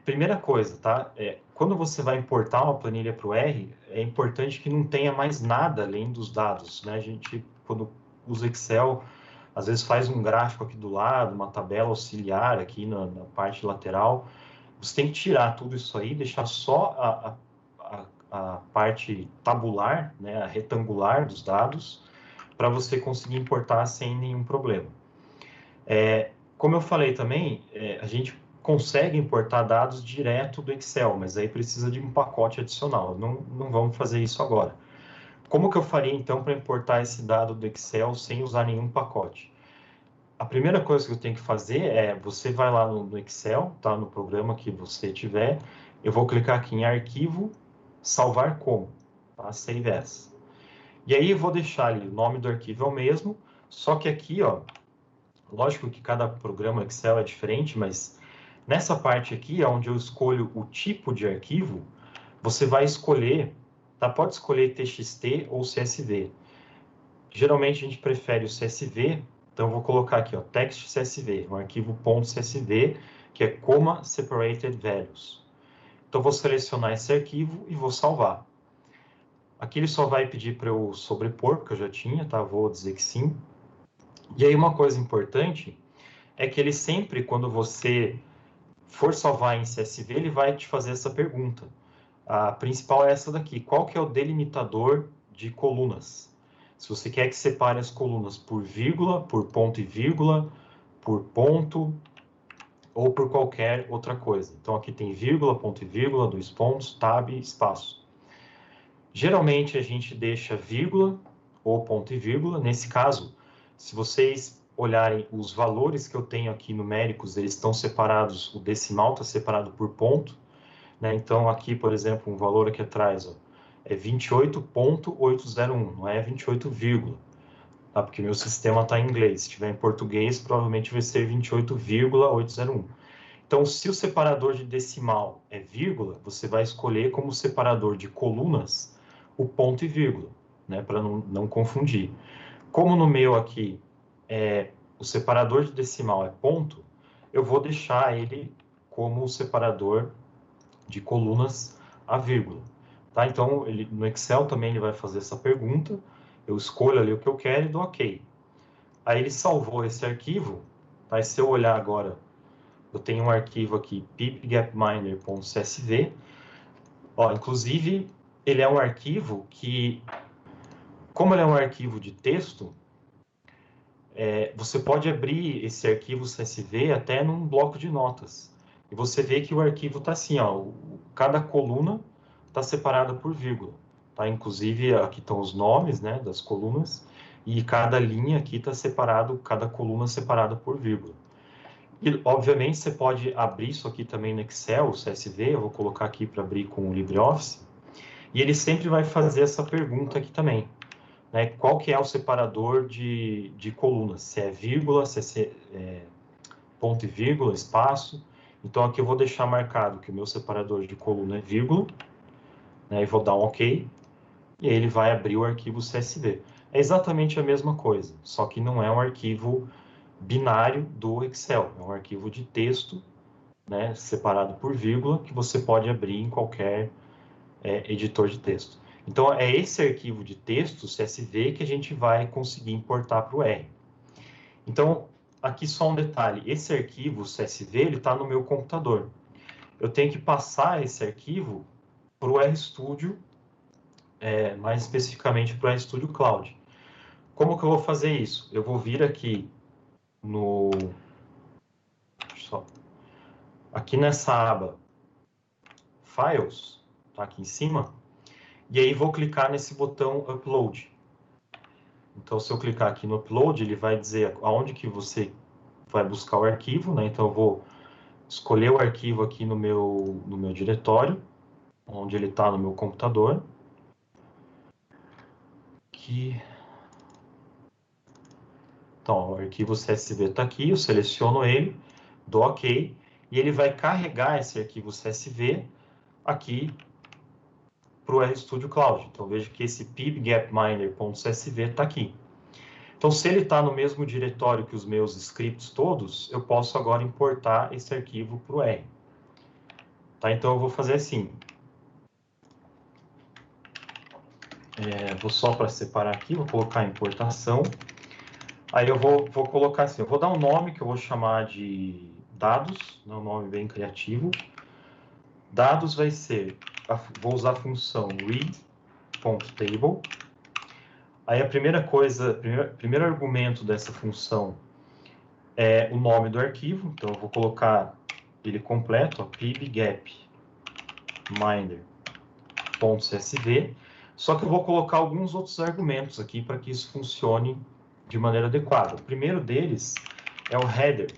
Primeira coisa, tá? Quando você vai importar uma planilha para o R, é importante que não tenha mais nada além dos dados, né? A gente, quando usa Excel, às vezes faz um gráfico aqui do lado, uma tabela auxiliar aqui na parte lateral. Você tem que tirar tudo isso aí, deixar só a parte tabular, né? A retangular dos dados, para você conseguir importar sem nenhum problema. Como eu falei também, a gente consegue importar dados direto do Excel, mas aí precisa de um pacote adicional. Não vamos fazer isso agora. Como que eu faria, então, para importar esse dado do Excel sem usar nenhum pacote? A primeira coisa que eu tenho que fazer você vai lá no Excel, tá? No programa que você tiver, eu vou clicar aqui em Arquivo, Salvar Como, tá? Save As. E aí eu vou deixar ali, o nome do arquivo é o mesmo, só que aqui, ó, lógico que cada programa Excel é diferente, mas nessa parte aqui, onde eu escolho o tipo de arquivo, você vai escolher, tá? Pode escolher TXT ou CSV. Geralmente a gente prefere o CSV, então eu vou colocar aqui, ó, text CSV, um arquivo .csv, que é Comma Separated Values. Então eu vou selecionar esse arquivo e vou salvar. Aqui ele só vai pedir para eu sobrepor, porque eu já tinha, tá? Vou dizer que sim. E aí uma coisa importante é que ele sempre, quando você for salvar em CSV, ele vai te fazer essa pergunta. A principal é essa daqui. Qual que é o delimitador de colunas? Se você quer que separe as colunas por vírgula, por ponto e vírgula, por ponto ou por qualquer outra coisa. Então aqui tem vírgula, ponto e vírgula, dois pontos, tab, espaço. Geralmente a gente deixa vírgula ou ponto e vírgula. Nesse caso, se vocês olharem os valores que eu tenho aqui numéricos, eles estão separados, o decimal está separado por ponto, né? Então aqui, por exemplo, um valor aqui atrás, ó, é 28.801, não é 28, tá? Porque meu sistema está em inglês. Se tiver em português, provavelmente vai ser 28,801. Então, se o separador de decimal é vírgula, você vai escolher como separador de colunas o ponto e vírgula, né? Para não confundir. Como no meu aqui o separador de decimal é ponto, eu vou deixar ele como o separador de colunas a vírgula. Tá? Então, no Excel também ele vai fazer essa pergunta, eu escolho ali o que eu quero e dou OK. Aí ele salvou esse arquivo, tá? E se eu olhar agora, eu tenho um arquivo aqui, pipgapminder.csv. Ó, inclusive, ele é um arquivo que, como ele é um arquivo de texto, você pode abrir esse arquivo CSV até num bloco de notas. E você vê que o arquivo está assim, ó, cada coluna está separada por vírgula. Tá? Inclusive, aqui estão os nomes, né, das colunas, e cada linha aqui está separado, cada coluna separada por vírgula. E, obviamente, você pode abrir isso aqui também no Excel, o CSV, eu vou colocar aqui para abrir com o LibreOffice, e ele sempre vai fazer essa pergunta aqui também. Né, qual que é o separador de colunas, se é vírgula, se é ponto e vírgula, espaço. Então aqui eu vou deixar marcado que o meu separador de coluna é vírgula, né, e vou dar um OK, e aí ele vai abrir o arquivo CSV. É exatamente a mesma coisa, só que não é um arquivo binário do Excel, é um arquivo de texto, né, separado por vírgula, que você pode abrir em qualquer editor de texto. Então, é esse arquivo de texto, CSV, que a gente vai conseguir importar para o R. Então, aqui só um detalhe. Esse arquivo CSV, ele está no meu computador. Eu tenho que passar esse arquivo para o RStudio, mais especificamente para o RStudio Cloud. Como que eu vou fazer isso? Eu vou vir aqui no... Aqui nessa aba Files, tá aqui em cima, e aí vou clicar nesse botão Upload. Então, se eu clicar aqui no Upload, ele vai dizer aonde que você vai buscar o arquivo, né? Então, eu vou escolher o arquivo aqui no meu diretório, onde ele está no meu computador. Aqui. Então, o arquivo CSV está aqui, eu seleciono ele, dou OK, e ele vai carregar esse arquivo CSV aqui para o RStudio Cloud. Então, veja que esse pipgapminder.csv está aqui. Então, se ele está no mesmo diretório que os meus scripts todos, eu posso agora importar esse arquivo para o R. Tá? Então, eu vou fazer assim. Vou só para separar aqui, vou colocar importação. Aí eu vou colocar assim, eu vou dar um nome que eu vou chamar de dados, né, um nome bem criativo. Dados vai ser, vou usar a função read.table. Aí a primeira coisa, primeiro argumento dessa função é o nome do arquivo, então eu vou colocar ele completo, ó, pybgapminder.csv, só que eu vou colocar alguns outros argumentos aqui para que isso funcione de maneira adequada. O primeiro deles é o header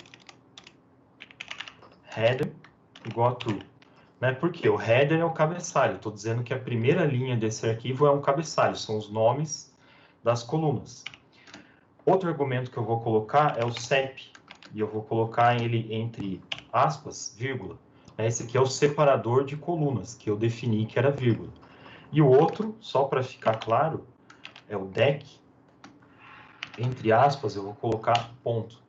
igual a true. Né? Por quê? O header é o cabeçalho. Estou dizendo que a primeira linha desse arquivo é um cabeçalho, são os nomes das colunas. Outro argumento que eu vou colocar é o CEP, e eu vou colocar ele entre aspas, vírgula. Esse aqui é o separador de colunas, que eu defini que era vírgula. E o outro, só para ficar claro, é o DEC, entre aspas, eu vou colocar ponto.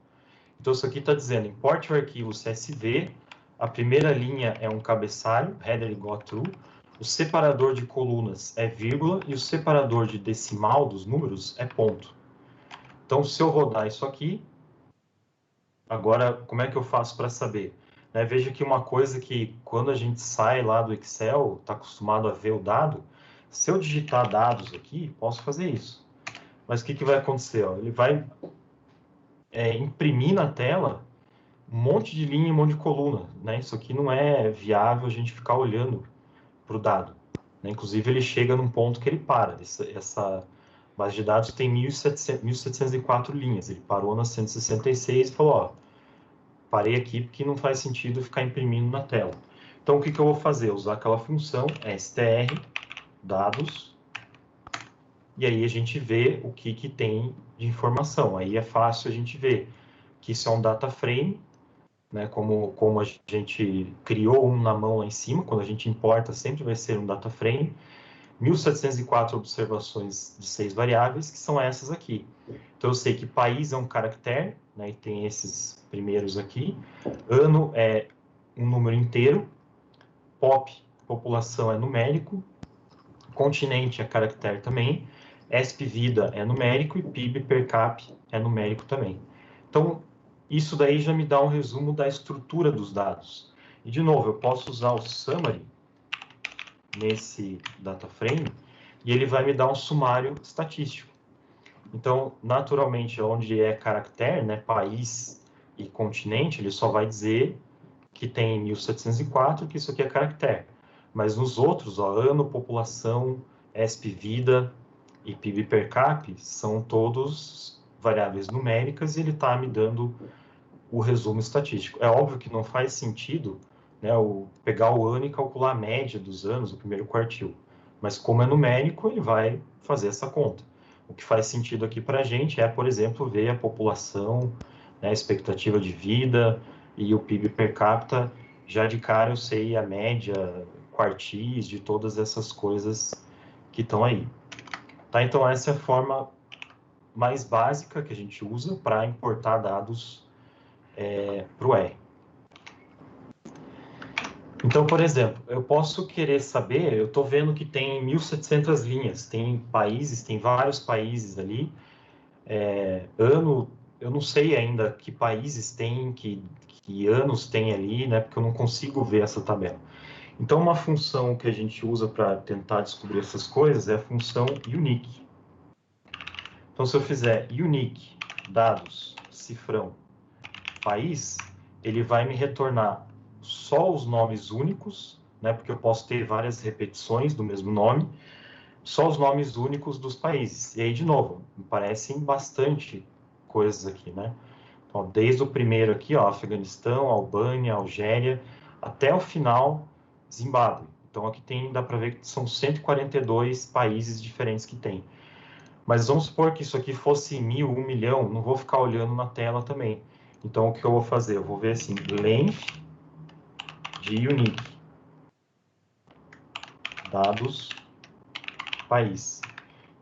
Então, isso aqui está dizendo, importe o arquivo CSV, a primeira linha é um cabeçalho, header igual a true, o separador de colunas é vírgula e o separador de decimal dos números é ponto. Então, se eu rodar isso aqui, agora, como é que eu faço para saber? Né, veja que uma coisa que, quando a gente sai lá do Excel, está acostumado a ver o dado, se eu digitar dados aqui, posso fazer isso. Mas o que vai acontecer? Ó? Ele vai imprimir na tela um monte de linha e um monte de coluna. Né? Isso aqui não é viável a gente ficar olhando para o dado. Né? Inclusive, ele chega num ponto que ele para. Essa base de dados tem 1.704 linhas. Ele parou na 166 e falou, ó, parei aqui porque não faz sentido ficar imprimindo na tela. Então, o que eu vou fazer? Usar aquela função str dados, e aí a gente vê o que tem de informação. Aí é fácil a gente ver que isso é um data frame, né, como a gente criou um na mão lá em cima, quando a gente importa sempre vai ser um data frame, 1.704 observações de 6 variáveis, que são essas aqui. Então eu sei que país é um caractere, né, e tem esses primeiros aqui, ano é um número inteiro, população é numérico, continente é caractere também, ESP vida é numérico e PIB per cap é numérico também. Então, isso daí já me dá um resumo da estrutura dos dados. E, de novo, eu posso usar o summary nesse data frame e ele vai me dar um sumário estatístico. Então, naturalmente, onde é caractere, né, país e continente, ele só vai dizer que tem 1704, que isso aqui é caractere. Mas nos outros, ó, ano, população, ESP vida e PIB per cap, são todos variáveis numéricas e ele está me dando o resumo estatístico. É óbvio que não faz sentido, né, pegar o ano e calcular a média dos anos do primeiro quartil. Mas como é numérico, ele vai fazer essa conta. O que faz sentido aqui para a gente é, por exemplo, ver a população, né, a expectativa de vida e o PIB per capita. Já de cara eu sei a média, quartis, de todas essas coisas que estão aí. Tá? Então essa é a forma mais básica que a gente usa para importar dados para o R. Então, por exemplo, eu posso querer saber, eu estou vendo que tem 1.700 linhas, tem países, tem vários países ali, ano, eu não sei ainda que países tem, que anos tem ali, né, porque eu não consigo ver essa tabela. Então, uma função que a gente usa para tentar descobrir essas coisas é a função unique. Então, se eu fizer unique, dados, cifrão, país, ele vai me retornar só os nomes únicos, né, porque eu posso ter várias repetições do mesmo nome, só os nomes únicos dos países. E aí, de novo, me parecem bastante coisas aqui, né? Então, desde o primeiro aqui, ó, Afeganistão, Albânia, Algéria, até o final, Zimbábue. Então, aqui dá para ver que são 142 países diferentes que tem. Mas vamos supor que isso aqui fosse 1.000, 1 milhão, não vou ficar olhando na tela também. Então, o que eu vou fazer? Eu vou ver assim, length de unique, dados, país.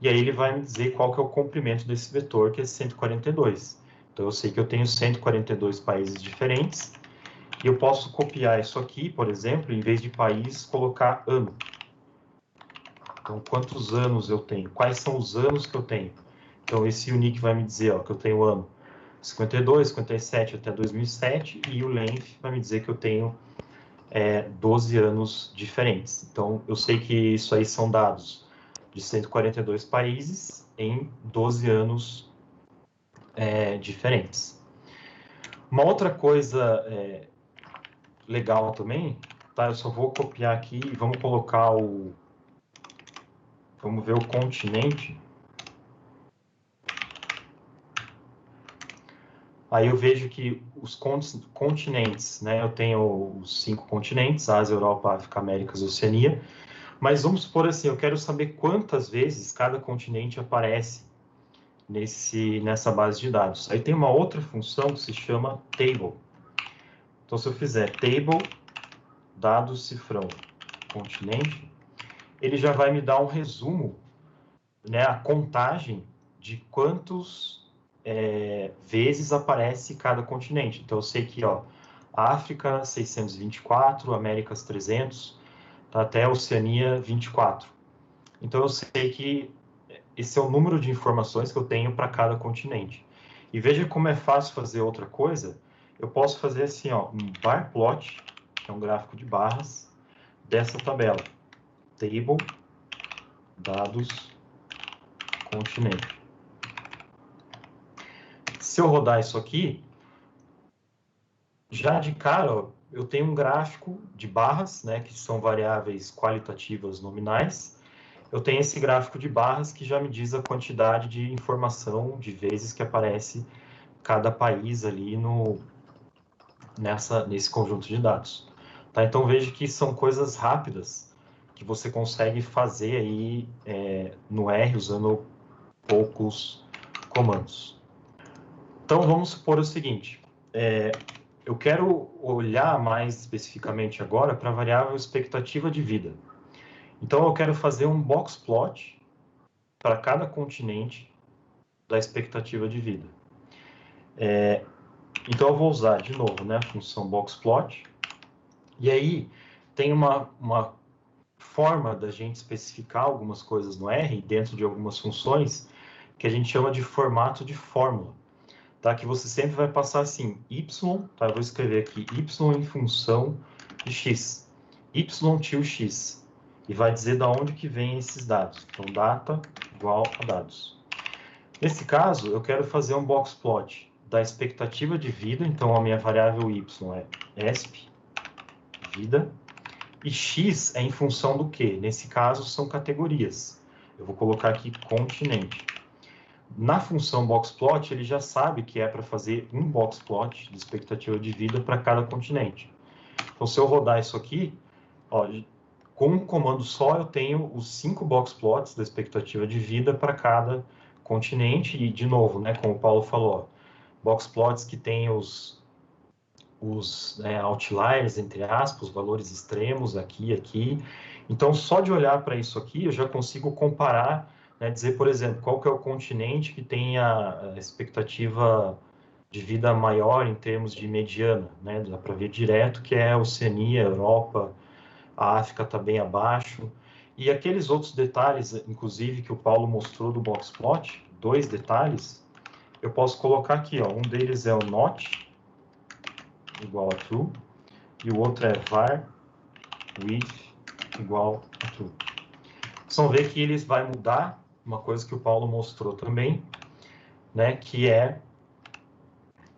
E aí ele vai me dizer qual que é o comprimento desse vetor, que é 142. Então, eu sei que eu tenho 142 países diferentes, e eu posso copiar isso aqui, por exemplo, em vez de país, colocar ano. Então, quantos anos eu tenho? Quais são os anos que eu tenho? Então, esse unique vai me dizer, ó, que eu tenho ano 52, 57 até 2007, e o length vai me dizer que eu tenho 12 anos diferentes. Então, eu sei que isso aí são dados de 142 países em 12 anos diferentes. Uma outra coisa legal também, tá? Eu só vou copiar aqui e vamos colocar vamos ver o continente. Aí eu vejo que os continentes, né? Eu tenho os 5 continentes, Ásia, Europa, África, Américas e Oceania. Mas vamos supor assim, eu quero saber quantas vezes cada continente aparece nessa base de dados. Aí tem uma outra função que se chama table. Então, se eu fizer table, dados cifrão, continente, ele já vai me dar um resumo, né, a contagem de quantos vezes aparece cada continente. Então, eu sei que, ó, África 624, Américas 300, tá, até Oceania 24. Então, eu sei que esse é o número de informações que eu tenho para cada continente. E veja como é fácil fazer outra coisa. Eu posso fazer assim, ó, um bar plot, que é um gráfico de barras, dessa tabela. Table, dados, continente. Se eu rodar isso aqui, já de cara, ó, eu tenho um gráfico de barras, né, que são variáveis qualitativas nominais. Eu tenho esse gráfico de barras que já me diz a quantidade de informação de vezes que aparece cada país ali nesse conjunto de dados. Tá? Então veja que são coisas rápidas que você consegue fazer aí no R usando poucos comandos. Então vamos supor o seguinte, eu quero olhar mais especificamente agora para a variável expectativa de vida. Então eu quero fazer um box plot para cada continente da expectativa de vida. Então eu vou usar de novo, né, a função boxplot. E aí tem uma forma da gente especificar algumas coisas no R dentro de algumas funções que a gente chama de formato de fórmula, tá? Que você sempre vai passar assim, y, tá? Eu vou escrever aqui y em função de x, y tio x, e vai dizer da onde que vem esses dados. Então data igual a dados. Nesse caso, eu quero fazer um boxplot da expectativa de vida, então a minha variável y é exp, vida, e x é em função do quê? Nesse caso, são categorias. Eu vou colocar aqui continente. Na função boxplot, ele já sabe que é para fazer um boxplot de expectativa de vida para cada continente. Então, se eu rodar isso aqui, ó, com um comando só, eu tenho os 5 boxplots da expectativa de vida para cada continente. E, de novo, né, como o Paulo falou, boxplots que tem os outliers, entre aspas, os valores extremos aqui e aqui. Então, só de olhar para isso aqui, eu já consigo comparar, né, dizer, por exemplo, qual que é o continente que tem a expectativa de vida maior em termos de mediana, né? Dá para ver direto que é a Oceania, Europa, a África está bem abaixo. E aqueles outros detalhes, inclusive, que o Paulo mostrou do boxplot, 2 detalhes, eu posso colocar aqui, ó. Um deles é o not igual a true, e o outro é var with igual a true. Vocês vão ver que eles vai mudar uma coisa que o Paulo mostrou também, né, que é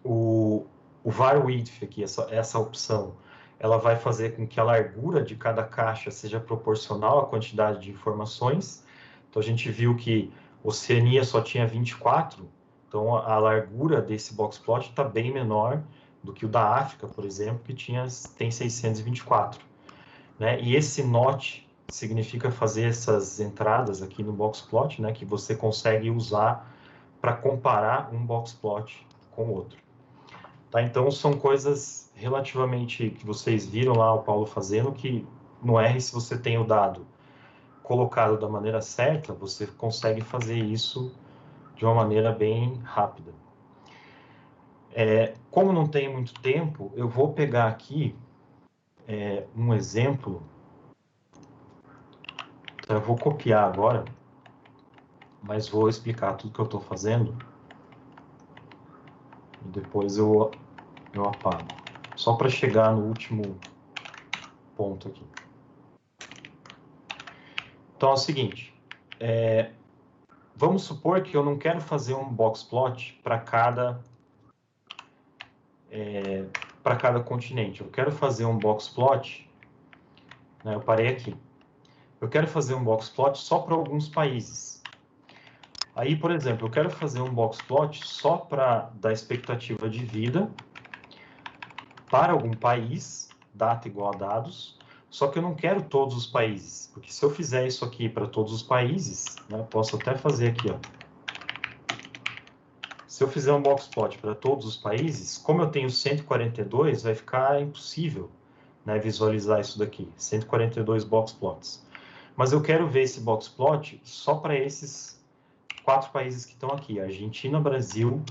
o var width aqui, essa opção, ela vai fazer com que a largura de cada caixa seja proporcional à quantidade de informações. Então a gente viu que Oceania só tinha 24, então a largura desse boxplot está bem menor do que o da África, por exemplo, que tem 624. Né? E esse not significa fazer essas entradas aqui no boxplot, né, que você consegue usar para comparar um boxplot com o outro. Tá? Então, são coisas relativamente que vocês viram lá o Paulo fazendo, que no R, se você tem o dado colocado da maneira certa, você consegue fazer isso de uma maneira bem rápida. Como não tem muito tempo, eu vou pegar aqui um exemplo. Então, eu vou copiar agora, mas vou explicar tudo que eu estou fazendo e depois eu apago. Só para chegar no último ponto aqui. Então é o seguinte, vamos supor que eu não quero fazer um boxplot para cada para cada continente. Eu quero fazer um box plot, né, eu parei aqui. Eu quero fazer um box plot só para alguns países. Aí, por exemplo, eu quero fazer um box plot só para da expectativa de vida para algum país, data igual a dados, só que eu não quero todos os países, porque se eu fizer isso aqui para todos os países, né, posso até fazer aqui, ó. Se eu fizer um box plot para todos os países, como eu tenho 142, vai ficar impossível, né, visualizar isso daqui, 142 box plots. Mas eu quero ver esse box plot só para esses 4 países que estão aqui, Argentina, Brasil,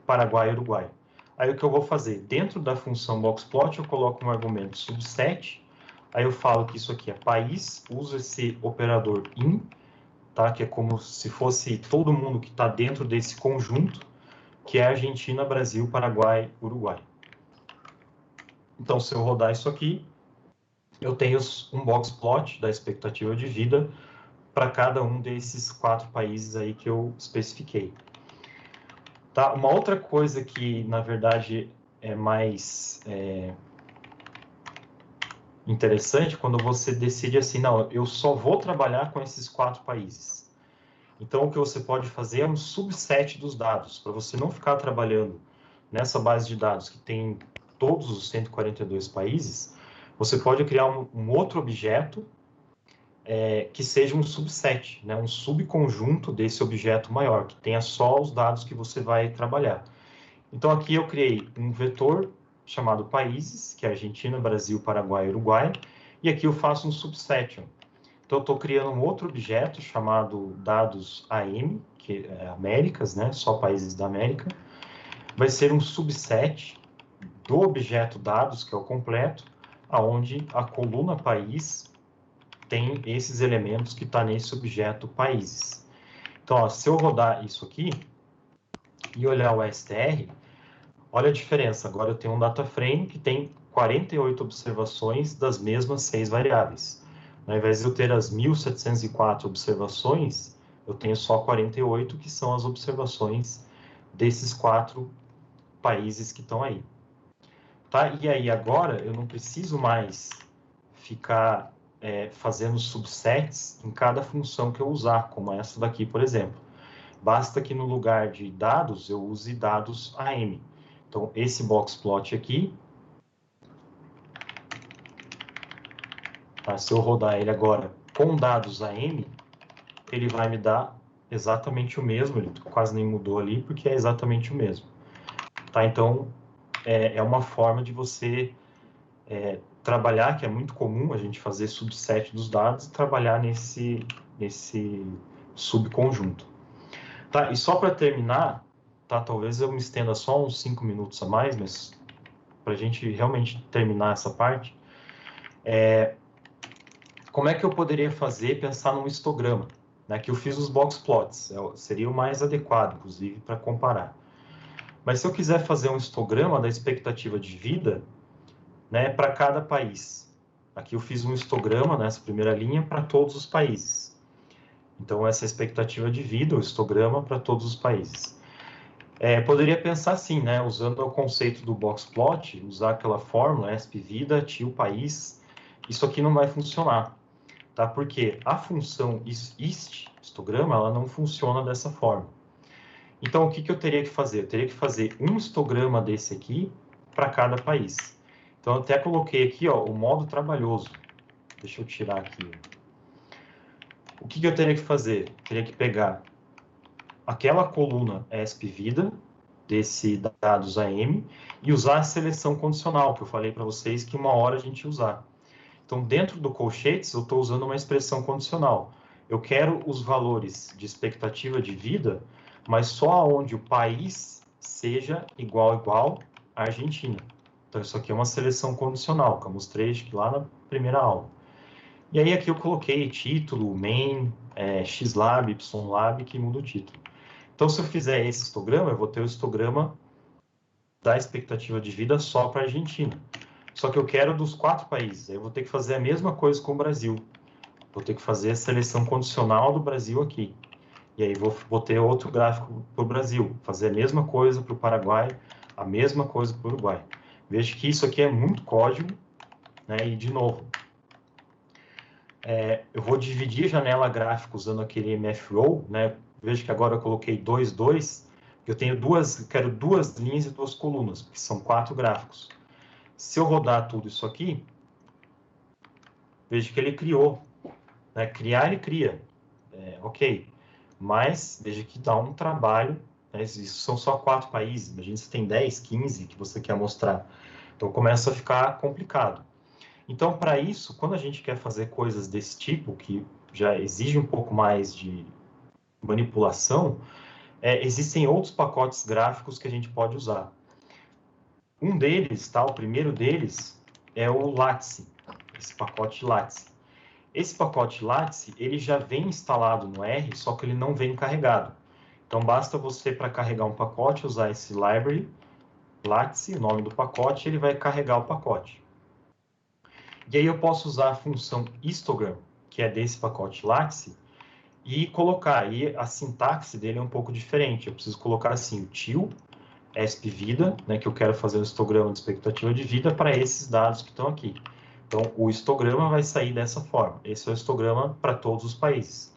Paraguai e Uruguai. Aí o que eu vou fazer? Dentro da função boxplot, eu coloco um argumento subset, aí eu falo que isso aqui é país, uso esse operador in, tá? Que é como se fosse todo mundo que está dentro desse conjunto, que é Argentina, Brasil, Paraguai, Uruguai. Então, se eu rodar isso aqui, eu tenho um boxplot da expectativa de vida para cada um desses 4 países aí que eu especifiquei. Tá? Uma outra coisa que, na verdade, é mais interessante quando você decide assim, não, eu só vou trabalhar com esses 4 países. Então, o que você pode fazer é um subset dos dados, para você não ficar trabalhando nessa base de dados que tem todos os 142 países, você pode criar um outro objeto que seja um subset, né? Um subconjunto desse objeto maior, que tenha só os dados que você vai trabalhar. Então, aqui eu criei um vetor chamado países, que é Argentina, Brasil, Paraguai e Uruguai, e aqui eu faço um subset. Então, eu estou criando um outro objeto chamado dados AM, que é Américas, né? Só países da América. Vai ser um subset do objeto dados, que é o completo, aonde a coluna país tem esses elementos que está nesse objeto países. Então, ó, se eu rodar isso aqui e olhar o str, olha a diferença. Agora eu tenho um data frame que tem 48 observações das mesmas 6 variáveis. Ao invés de eu ter as 1.704 observações, eu tenho só 48, que são as observações desses 4 países que estão aí. Tá? E aí agora eu não preciso mais ficar fazendo subsets em cada função que eu usar, como essa daqui, por exemplo. Basta que no lugar de dados eu use dados AM. Então, esse boxplot aqui, tá? Se eu rodar ele agora com dados AM, ele vai me dar exatamente o mesmo, ele quase nem mudou ali, porque é exatamente o mesmo. Tá? Então, é uma forma de você trabalhar, que é muito comum a gente fazer subset dos dados e trabalhar nesse subconjunto. Tá? E só para terminar, tá? Talvez eu me estenda só uns 5 minutos a mais, mas para a gente realmente terminar essa parte, como é que eu poderia fazer, pensar num histograma? Né? Que eu fiz os box plots, seria o mais adequado, inclusive, para comparar. Mas se eu quiser fazer um histograma da expectativa de vida, né, para cada país. Aqui eu fiz um histograma nessa primeira linha para todos os países. Então, essa é a expectativa de vida, o histograma para todos os países. Poderia pensar assim, né, usando o conceito do box plot, usar aquela fórmula ESP vida, tio país, isso aqui não vai funcionar, tá? Porque a função histograma, ela não funciona dessa forma. Então, o que eu teria que fazer? Eu teria que fazer um histograma desse aqui para cada país. Então, eu até coloquei aqui, ó, o modo trabalhoso. Deixa eu tirar aqui. O que eu teria que fazer? Eu teria que pegar aquela coluna ESP vida, desse dados AM, e usar a seleção condicional, que eu falei para vocês que uma hora a gente ia usar. Então, dentro do colchetes, eu estou usando uma expressão condicional. Eu quero os valores de expectativa de vida, mas só onde o país seja igual à Argentina. Então, isso aqui é uma seleção condicional, que eu mostrei lá na primeira aula. E aí, aqui eu coloquei título, main, xlab, ylab, que muda o título. Então, se eu fizer esse histograma, eu vou ter o histograma da expectativa de vida só para a Argentina. Só que eu quero dos 4 países. Aí eu vou ter que fazer a mesma coisa com o Brasil. Vou ter que fazer a seleção condicional do Brasil aqui. E aí vou ter outro gráfico para o Brasil. Fazer a mesma coisa para o Paraguai, A mesma coisa para o Uruguai. Veja que isso aqui é muito código, né? E, de novo, eu vou dividir a janela gráfica usando aquele MFRow, né? Veja que agora eu coloquei 2, 2, eu quero duas linhas e duas colunas, porque são 4 gráficos. Se eu rodar tudo isso aqui, veja que ele criou, né? Criar, ele cria, ok. Mas veja que dá um trabalho, né? Isso são só 4 países, imagina se tem 10, 15 que você quer mostrar. Então começa a ficar complicado. Então, para isso, quando a gente quer fazer coisas desse tipo, que já exige um pouco mais de manipulação, existem outros pacotes gráficos que a gente pode usar. Um deles, tá, o primeiro deles, é o Lattice, esse pacote Lattice. Esse pacote Lattice, ele já vem instalado no R, só que ele não vem carregado. Então, basta você, para carregar um pacote, usar esse library, Lattice, o nome do pacote, ele vai carregar o pacote. E aí eu posso usar a função histogram, que é desse pacote Lattice, e colocar. Aí a sintaxe dele é um pouco diferente. Eu preciso colocar assim, o til, esp vida, né, que eu quero fazer um histograma de expectativa de vida para esses dados que estão aqui. Então, o histograma vai sair dessa forma. Esse é o histograma para todos os países.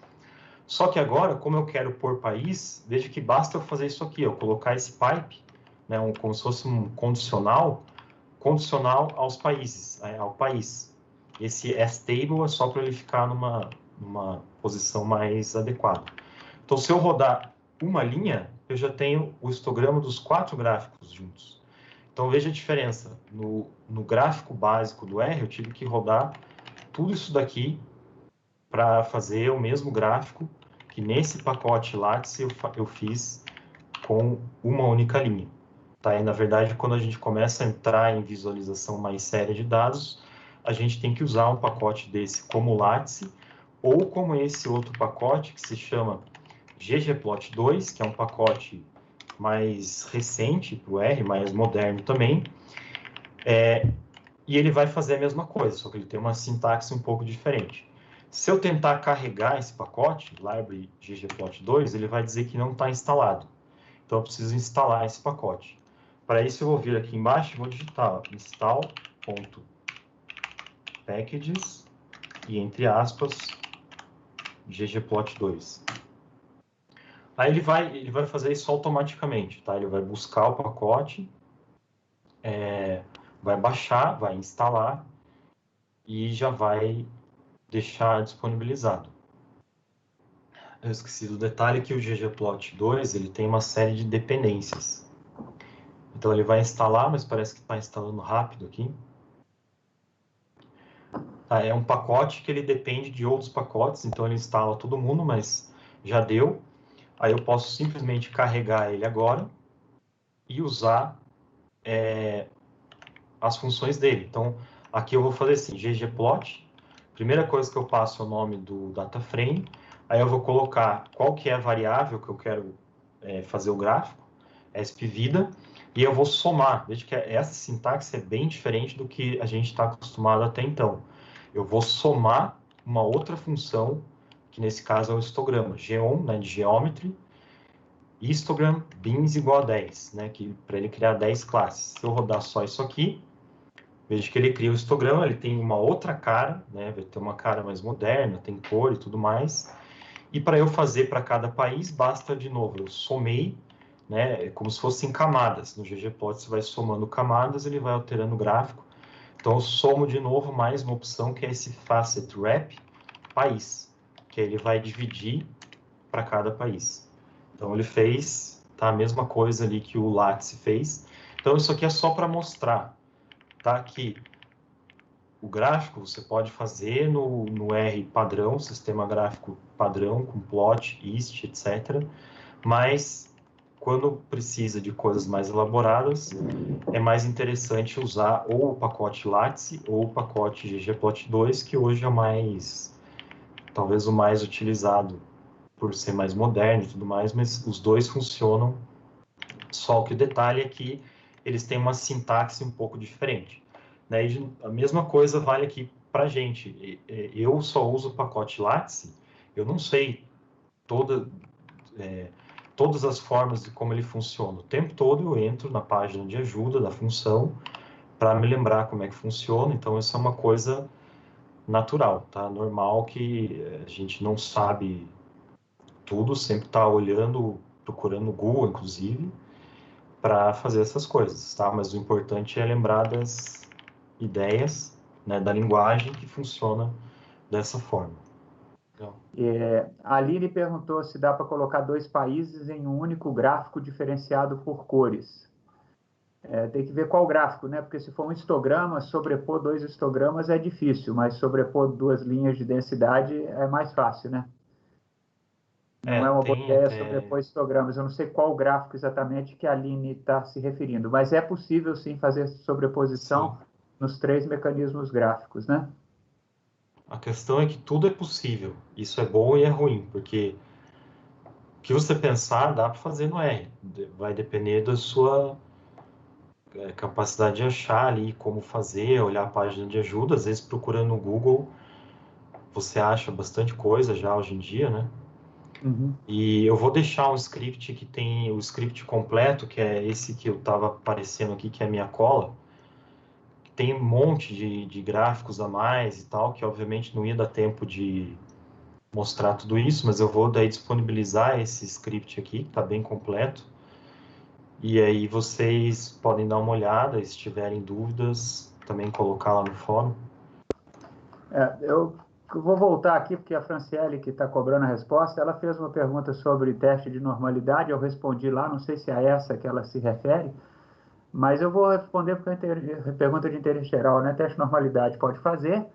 Só que agora, como eu quero por país, veja que basta eu fazer isso aqui, eu colocar esse pipe, né, como se fosse um condicional aos países, ao país. Esse stable é só para ele ficar numa posição mais adequada. Então, se eu rodar uma linha, eu já tenho o histograma dos 4 gráficos juntos. Então, veja a diferença. No gráfico básico do R, eu tive que rodar tudo isso daqui para fazer o mesmo gráfico que nesse pacote Lattice eu fiz com uma única linha. Tá? E, na verdade, quando a gente começa a entrar em visualização mais séria de dados, a gente tem que usar um pacote desse como Lattice, ou como esse outro pacote que se chama ggplot2, que é um pacote mais recente para o R, mais moderno também, e ele vai fazer a mesma coisa, só que ele tem uma sintaxe um pouco diferente. Se eu tentar carregar esse pacote, library ggplot2, ele vai dizer que não está instalado. Então, eu preciso instalar esse pacote. Para isso, eu vou vir aqui embaixo e vou digitar install.packages e, entre aspas, ggplot2. Aí ele vai fazer isso automaticamente, tá? Ele vai buscar o pacote, vai baixar, vai instalar e já vai deixar disponibilizado. Eu esqueci do detalhe que o ggplot2 ele tem uma série de dependências. Então ele vai instalar, mas parece que está instalando rápido aqui. Tá, é um pacote que ele depende de outros pacotes, então ele instala todo mundo, mas já deu. Aí eu posso simplesmente carregar ele agora e usar as funções dele. Então, aqui eu vou fazer assim, ggplot. Primeira coisa que eu passo é o nome do data frame. Aí eu vou colocar qual que é a variável que eu quero fazer o gráfico, espvida, e eu vou somar. Veja que essa sintaxe é bem diferente do que a gente está acostumado até então. Eu vou somar uma outra função, que nesse caso é o histograma, geom, né, de geometry, histogram bins igual a 10, né, para ele criar 10 classes. Se eu rodar só isso aqui, veja que ele cria o histograma, ele tem uma outra cara, né, vai ter uma cara mais moderna, tem cor e tudo mais. E para eu fazer para cada país, basta, de novo, eu somei, né, como se fossem camadas. No ggplot você vai somando camadas, ele vai alterando o gráfico. Então eu somo de novo mais uma opção que é esse facet wrap país, que ele vai dividir para cada país. Então ele fez a mesma coisa ali que o Lattice fez. Então isso aqui é só para mostrar, tá, que o gráfico você pode fazer no R padrão, sistema gráfico padrão, com plot, ist, etc. Mas quando precisa de coisas mais elaboradas, é mais interessante usar ou o pacote Lattice ou o pacote ggplot2, que hoje é talvez o mais utilizado por ser mais moderno e tudo mais, mas os dois funcionam, só que o detalhe é que eles têm uma sintaxe um pouco diferente. Né? E a mesma coisa vale aqui para a gente. Eu só uso o pacote Lattice, eu não sei todas todas as formas de como ele funciona. O tempo todo eu entro na página de ajuda da função para me lembrar como é que funciona. Então, isso é uma coisa natural, tá? Normal que a gente não sabe tudo, sempre está olhando, procurando no Google, inclusive, para fazer essas coisas, tá? Mas o importante é lembrar das ideias, né, da linguagem que funciona dessa forma. Então, A Aline perguntou se dá para colocar 2 países em um único gráfico diferenciado por cores. Tem que ver qual gráfico, né? Porque se for um histograma, sobrepor 2 histogramas é difícil, mas sobrepor 2 linhas de densidade é mais fácil, né? Não é uma boa tem ideia até... sobrepor histogramas. Eu não sei qual gráfico exatamente que a Aline está se referindo, mas é possível sim fazer Sim. sobreposição nos 3 mecanismos gráficos, né? A questão é que tudo é possível. Isso é bom e é ruim, porque o que você pensar dá para fazer no R. Vai depender da sua capacidade de achar ali como fazer, olhar a página de ajuda. Às vezes, procurando no Google, você acha bastante coisa já hoje em dia, né? Uhum. E eu vou deixar um script que tem o script completo, que é esse que eu estava aparecendo aqui, que é a minha cola. Tem um monte de gráficos a mais e tal, que obviamente não ia dar tempo de mostrar tudo isso, mas eu vou daí disponibilizar esse script aqui, que está bem completo. E aí vocês podem dar uma olhada, se tiverem dúvidas, também colocar lá no fórum. Eu vou voltar aqui, porque a Franciele, que está cobrando a resposta, ela fez uma pergunta sobre teste de normalidade, eu respondi lá, não sei se é essa que ela se refere, mas eu vou responder porque é pergunta de interesse geral, né? Teste de normalidade pode fazer,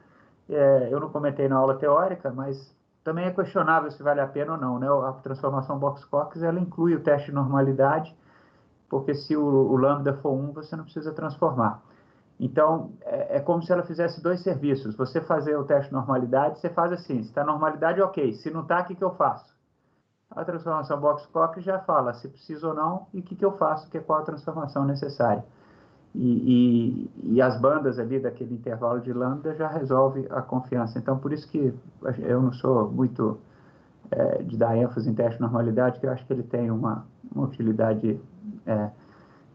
eu não comentei na aula teórica, mas também é questionável se vale a pena ou não, né? A transformação Box-Cox, ela inclui o teste de normalidade, porque se o lambda for 1, você não precisa transformar. Então, é como se ela fizesse 2 serviços. Você fazer o teste de normalidade, você faz assim, se está normalidade, ok. Se não está, o que eu faço? A transformação Box-Cox já fala se precisa ou não e o que eu faço, que é qual a transformação necessária. E as bandas ali daquele intervalo de lambda já resolve a confiança. Então, por isso que eu não sou muito de dar ênfase em teste de normalidade, que eu acho que ele tem uma utilidade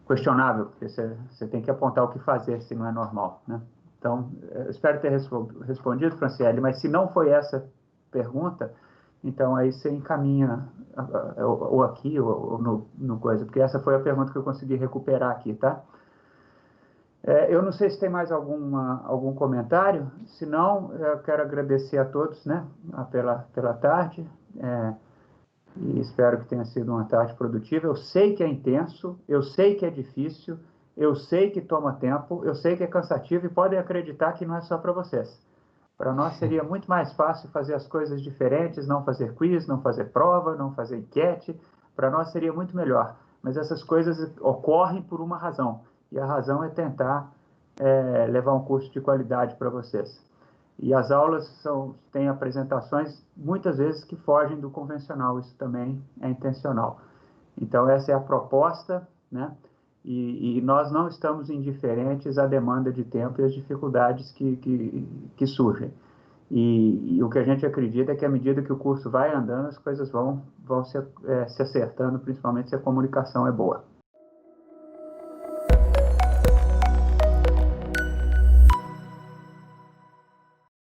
questionável, porque você tem que apontar o que fazer se não é normal, né? Então, eu espero ter respondido, Franciele, mas se não foi essa pergunta, então aí você encaminha ou aqui ou no coisa, porque essa foi a pergunta que eu consegui recuperar aqui, tá? Eu não sei se tem mais algum comentário, se não, eu quero agradecer a todos, né, pela tarde, e espero que tenha sido uma tarde produtiva. Eu sei que é intenso, eu sei que é difícil, eu sei que toma tempo, eu sei que é cansativo e podem acreditar que não é só para vocês. Para nós seria muito mais fácil fazer as coisas diferentes, não fazer quiz, não fazer prova, não fazer enquete. Para nós seria muito melhor. Mas essas coisas ocorrem por uma razão. E a razão é tentar levar um curso de qualidade para vocês. E as aulas têm apresentações, muitas vezes, que fogem do convencional. Isso também é intencional. Então, essa é a proposta, né? E nós não estamos indiferentes à demanda de tempo e às dificuldades que surgem. E o que a gente acredita é que, à medida que o curso vai andando, as coisas vão se acertando, principalmente se a comunicação é boa.